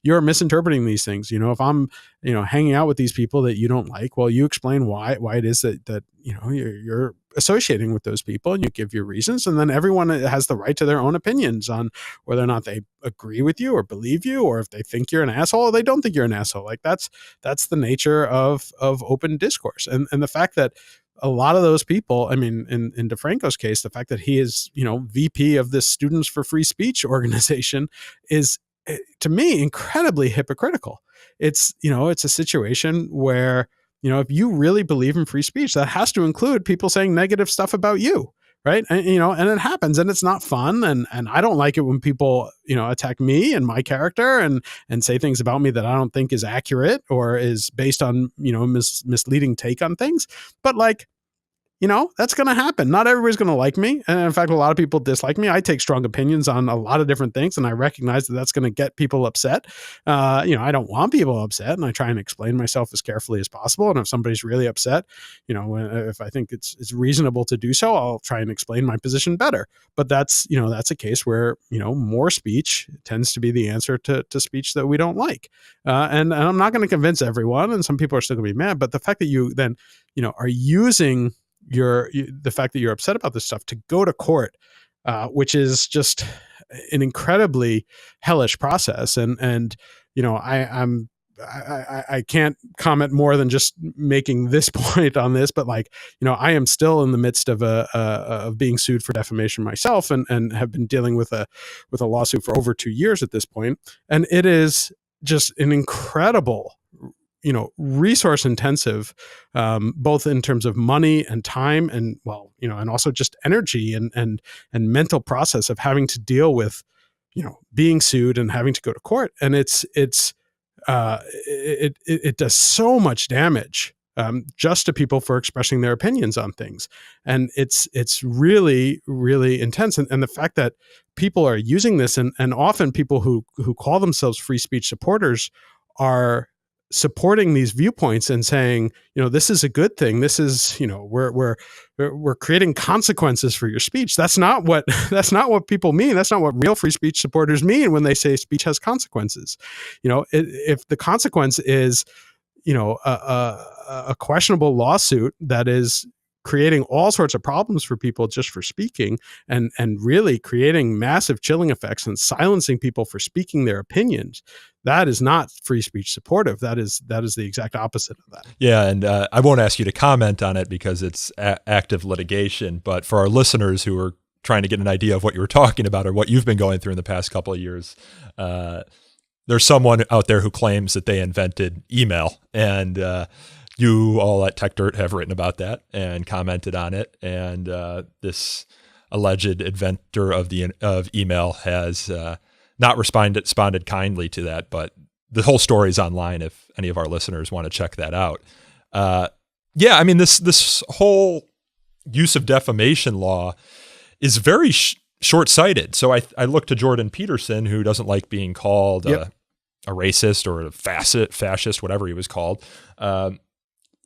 Speaker 8: you're misinterpreting these things. If I'm, hanging out with these people that you don't like, well, you explain why it is that you're associating with those people, and you give your reasons, and then everyone has the right to their own opinions on whether or not they agree with you or believe you, or if they think you're an asshole or they don't think you're an asshole. Like, that's the nature of open discourse. And the fact that a lot of those people, I mean, in DeFranco's case, the fact that he is, VP of this Students for Free Speech organization is, to me, incredibly hypocritical. It's a situation where, if you really believe in free speech, that has to include people saying negative stuff about you. Right. And it happens, and it's not fun. And I don't like it when people, attack me and my character and say things about me that I don't think is accurate or is based on, misleading take on things. But like, that's going to happen. Not everybody's going to like me. And in fact, a lot of people dislike me. I take strong opinions on a lot of different things, and I recognize that that's going to get people upset. I don't want people upset, and I try and explain myself as carefully as possible. And if somebody's really upset, if I think it's reasonable to do so, I'll try and explain my position better. But that's a case where, more speech tends to be the answer to speech that we don't like. And I'm not going to convince everyone, and some people are still going to be mad. But the fact that you then, are using the fact that you're upset about this stuff to go to court, which is just an incredibly hellish process. And I can't comment more than just making this point on this, but like, I am still in the midst of being sued for defamation myself, and have been dealing with a lawsuit for over 2 years at this point. And it is just an incredible, resource intensive, both in terms of money and time, and and also just energy and mental process of having to deal with, being sued and having to go to court. And it does so much damage, just to people for expressing their opinions on things. And it's really, really intense. And the fact that people are using this, and often people who call themselves free speech supporters are supporting these viewpoints and saying, this is a good thing. This is, we're creating consequences for your speech. That's not what people mean. That's not what real free speech supporters mean when they say speech has consequences. If the consequence is, a questionable lawsuit that is creating all sorts of problems for people just for speaking, and really creating massive chilling effects and silencing people for speaking their opinions, that is not free speech supportive. That is the exact opposite of that.
Speaker 7: Yeah, and I won't ask you to comment on it because it's active litigation, but for our listeners who are trying to get an idea of what you were talking about or what you've been going through in the past couple of years, there's someone out there who claims that they invented email, and you all at Techdirt have written about that and commented on it. And this alleged inventor of email has not responded kindly to that. But the whole story is online if any of our listeners want to check that out. Yeah, I mean, this whole use of defamation law is very short-sighted. So I look to Jordan Peterson, who doesn't like being called a racist or a fascist, whatever he was called.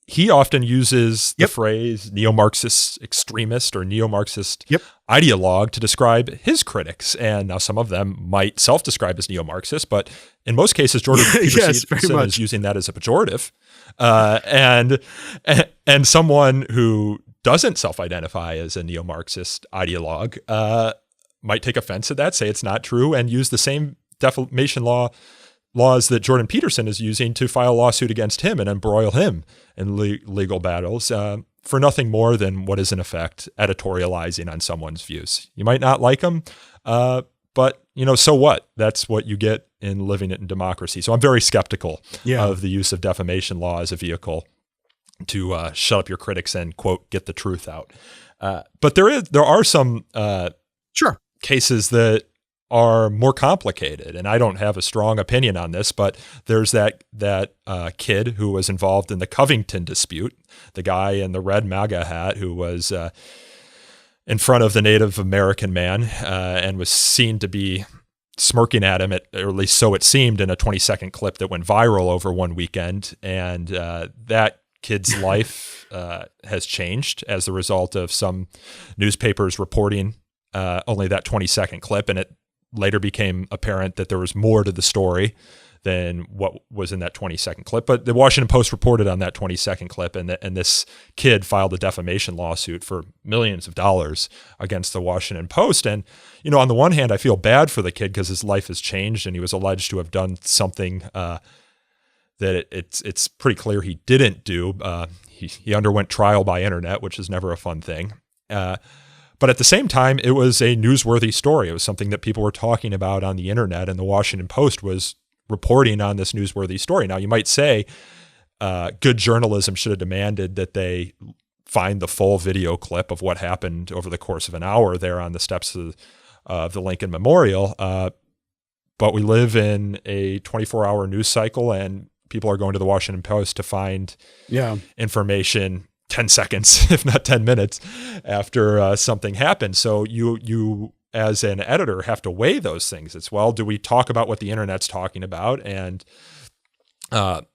Speaker 7: He often uses the phrase neo-Marxist extremist or neo-Marxist ideologue to describe his critics. And now some of them might self-describe as neo-Marxist, but in most cases, Jordan Peterson is using that as a pejorative. And someone who doesn't self-identify as a neo-Marxist ideologue might take offense at that, say it's not true, and use the same defamation laws that Jordan Peterson is using to file a lawsuit against him and embroil him in legal battles for nothing more than what is in effect editorializing on someone's views. You might not like them, but so what? That's what you get in living in democracy. So I'm very skeptical of the use of defamation law as a vehicle to shut up your critics and, quote, get the truth out. But there are some cases that are more complicated, and I don't have a strong opinion on this, but there's that kid who was involved in the Covington dispute, the guy in the red MAGA hat who was in front of the Native American man and was seen to be smirking at him, or at least so it seemed, in a 20-second clip that went viral over one weekend. And that kid's life has changed as a result of some newspapers reporting only that 20-second clip, and it later became apparent that there was more to the story than what was in that 20-second clip. But the Washington Post reported on that 20-second clip, and this kid filed a defamation lawsuit for millions of dollars against the Washington Post. And, on the one hand, I feel bad for the kid because his life has changed, and he was alleged to have done something that it's pretty clear he didn't do. He underwent trial by internet, which is never a fun thing. But at the same time, it was a newsworthy story. It was something that people were talking about on the internet, and the Washington Post was reporting on this newsworthy story. Now, you might say good journalism should have demanded that they find the full video clip of what happened over the course of an hour there on the steps of the Lincoln Memorial. But we live in a 24-hour news cycle, and people are going to the Washington Post to find information 10 seconds, if not 10 minutes after something happened. So you as an editor have to weigh those things. It's, well, do we talk about what the internet's talking about and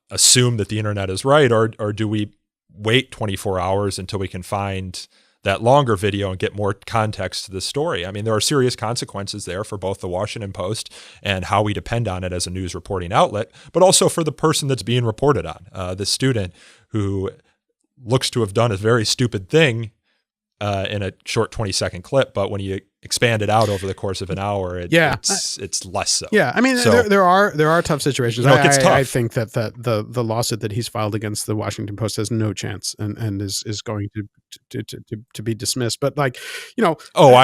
Speaker 7: assume that the internet is right, or do we wait 24 hours until we can find that longer video and get more context to the story? I mean, there are serious consequences there for both the Washington Post and how we depend on it as a news reporting outlet, but also for the person that's being reported on, the student who looks to have done a very stupid thing in a short 20-second clip, but when you expand it out over the course of an hour, it's less so.
Speaker 8: Yeah, I mean, so, there are tough situations.
Speaker 7: It gets tough.
Speaker 8: I think that the lawsuit that he's filed against the Washington Post has no chance and is going to be dismissed. But I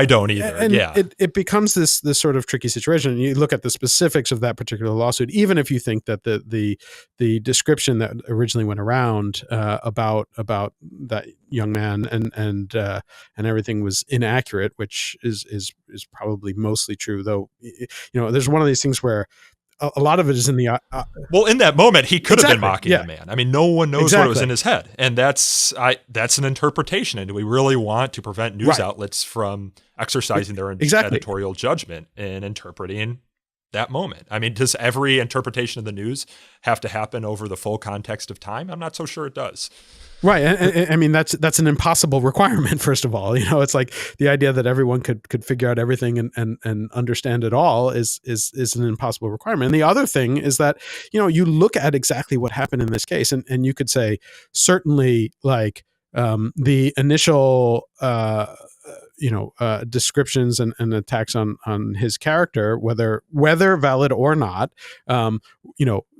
Speaker 8: don't either. And it becomes this sort of tricky situation. You look at the specifics of that particular lawsuit, even if you think that the description that originally went around about that young man and everything was inaccurate, which is probably mostly true, though. There's one of these things where a lot of it is in the
Speaker 7: well, in that moment he could have been mocking the man. I mean, no one knows what was in his head, and that's an interpretation. And do we really want to prevent news outlets from exercising their editorial judgment and interpreting that moment? I mean, does every interpretation of the news have to happen over the full context of time? I'm not so sure it does.
Speaker 8: Right. I mean, that's an impossible requirement, first of all. It's like the idea that everyone could figure out everything and understand it all is an impossible requirement. And the other thing is that, you look at exactly what happened in this case, and you could say certainly like the initial descriptions and attacks on his character, whether valid or not,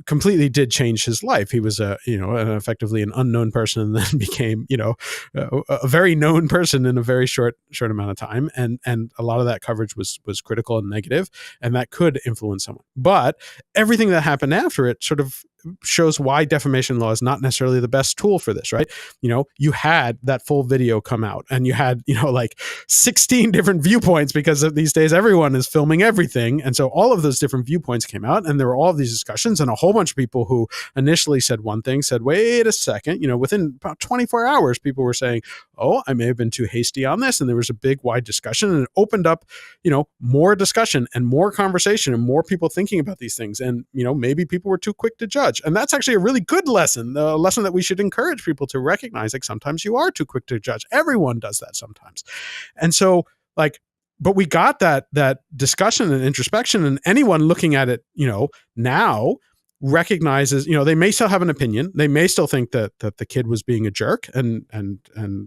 Speaker 8: completely did change his life. He was effectively an unknown person, and then became, a very known person in a very short amount of time. And a lot of that coverage was critical and negative, and that could influence someone. But everything that happened after it sort of shows why defamation law is not necessarily the best tool for this, right? You had that full video come out, and you had, like 16 different viewpoints, because of these days everyone is filming everything. And so all of those different viewpoints came out, and there were all of these discussions, and a whole bunch of people who initially said one thing said, wait a second, within about 24 hours, people were saying, oh, I may have been too hasty on this. And there was a big, wide discussion, and it opened up, more discussion and more conversation and more people thinking about these things. And, maybe people were too quick to judge. And that's actually a really good lesson, the lesson that we should encourage people to recognize. Like, sometimes you are too quick to judge. Everyone does that sometimes. And so, but we got that discussion and introspection, and anyone looking at it, now recognizes, they may still have an opinion. They may still think that the kid was being a jerk, and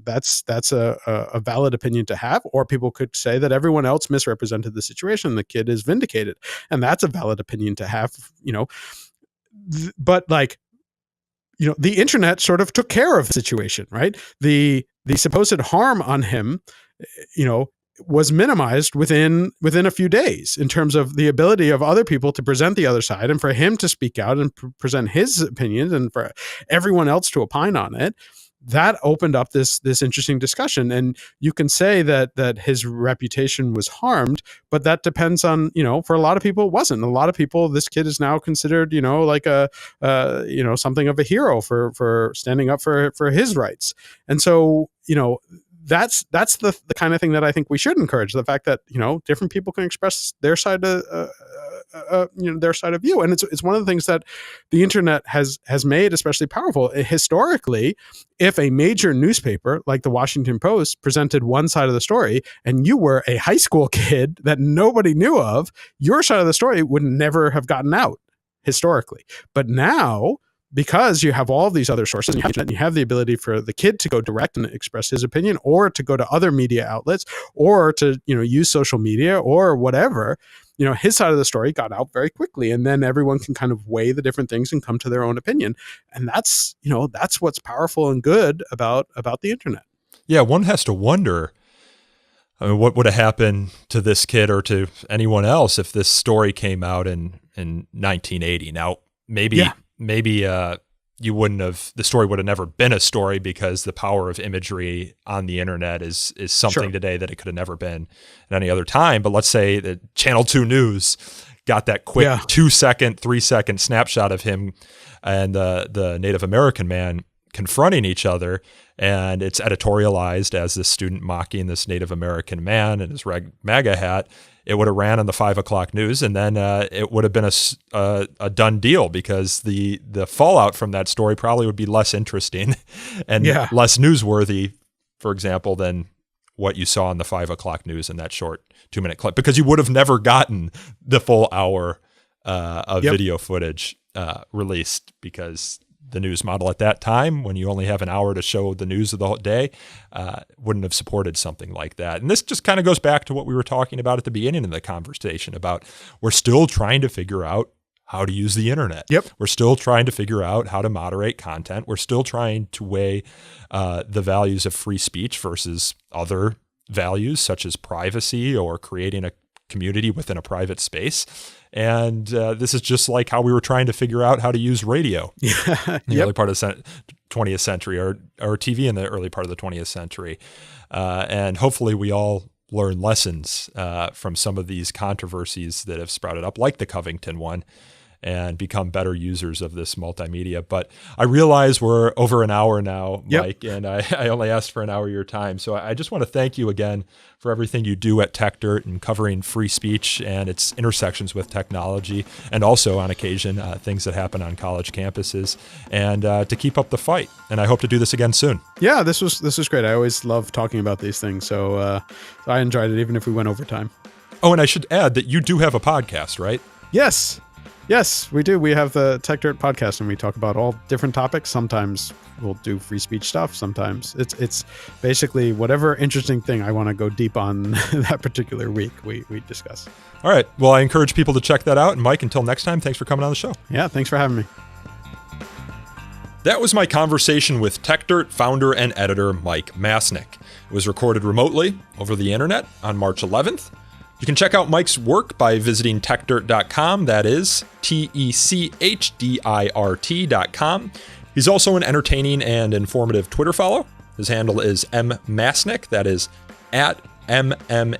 Speaker 8: that's a valid opinion to have. Or people could say that everyone else misrepresented the situation. The kid is vindicated, and that's a valid opinion to have, but the internet sort of took care of the situation, right? The supposed harm on him, was minimized within a few days, in terms of the ability of other people to present the other side, and for him to speak out and present his opinions, and for everyone else to opine on it. That opened up this interesting discussion. And you can say that his reputation was harmed, but that depends on, for a lot of people, it wasn't. A lot of people, this kid is now considered, like something of a hero for standing up for his rights. And so, that's the kind of thing that I think we should encourage. The fact that, different people can express their side of, their side of view. And it's one of the things that the internet has made especially powerful. Historically, if a major newspaper like the Washington Post presented one side of the story, and you were a high school kid that nobody knew of, your side of the story would never have gotten out historically. But now, because you have all these other sources, and you have the ability for the kid to go direct and express his opinion, or to go to other media outlets, or to, use social media or whatever, his side of the story got out very quickly. And then everyone can kind of weigh the different things and come to their own opinion. And that's what's powerful and good about the internet.
Speaker 7: Yeah, one has to wonder, what would have happened to this kid or to anyone else if this story came out in 1980? Now, maybe you wouldn't have, the story would have never been a story, because the power of imagery on the internet is something today that it could have never been at any other time. But let's say that Channel 2 News got that quick 2-second, 3-second snapshot of him and the Native American man confronting each other, and it's editorialized as this student mocking this Native American man and his MAGA hat. It would have ran on the 5 o'clock news, and then it would have been a done deal, because the fallout from that story probably would be less interesting and less newsworthy, for example, than what you saw on the 5 o'clock news in that short 2-minute clip, because you would have never gotten the full hour of video footage released, because the news model at that time, when you only have an hour to show the news of the whole day, wouldn't have supported something like that. And this just kind of goes back to what we were talking about at the beginning of the conversation about, we're still trying to figure out how to use the internet. Yep. We're still trying to figure out how to moderate content. We're still trying to weigh the values of free speech versus other values, such as privacy or creating a community within a private space. And this is just like how we were trying to figure out how to use radio in the early part of the 20th century, or TV in the early part of the 20th century. And hopefully we all learn lessons from some of these controversies that have sprouted up, like the Covington one, and become better users of this multimedia. But I realize we're over an hour now, Mike, and I only asked for an hour of your time. So I just want to thank you again for everything you do at Techdirt and covering free speech and its intersections with technology, and also on occasion things that happen on college campuses, and to keep up the fight. And I hope to do this again soon. Yeah,
Speaker 8: this was great. I always love talking about these things. So I enjoyed it, even if we went over time.
Speaker 7: Oh, and I should add that you do have a podcast, right?
Speaker 8: Yes, we do. We have the Techdirt podcast, and we talk about all different topics. Sometimes we'll do free speech stuff. Sometimes it's basically whatever interesting thing I want to go deep on that particular week, we discuss.
Speaker 7: All right. Well, I encourage people to check that out. And Mike, until next time, thanks for coming on the show.
Speaker 8: Yeah, thanks for having me.
Speaker 7: That was my conversation with Techdirt founder and editor Mike Masnick. It was recorded remotely over the internet on March 11th. You can check out Mike's work by visiting techdirt.com. That is TECHDIRT.com. He's also an entertaining and informative Twitter follow. His handle is mmasnick. That is at MMASNICK.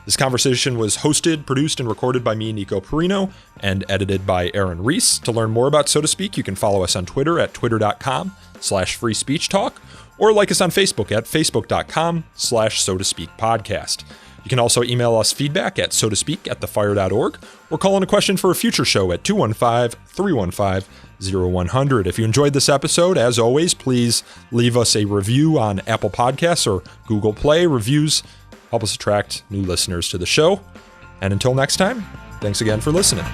Speaker 7: This conversation was hosted, produced, and recorded by me, Nico Perino, and edited by Aaron Reese. To learn more about So to Speak, you can follow us on Twitter at twitter.com/freespeechtalk, or like us on Facebook at facebook.com/So to Speak podcast. You can also email us feedback at sotospeak@thefire.org, or call in a question for a future show at 215-315-0100. If you enjoyed this episode, as always, please leave us a review on Apple Podcasts or Google Play. Reviews help us attract new listeners to the show. And until next time, thanks again for listening.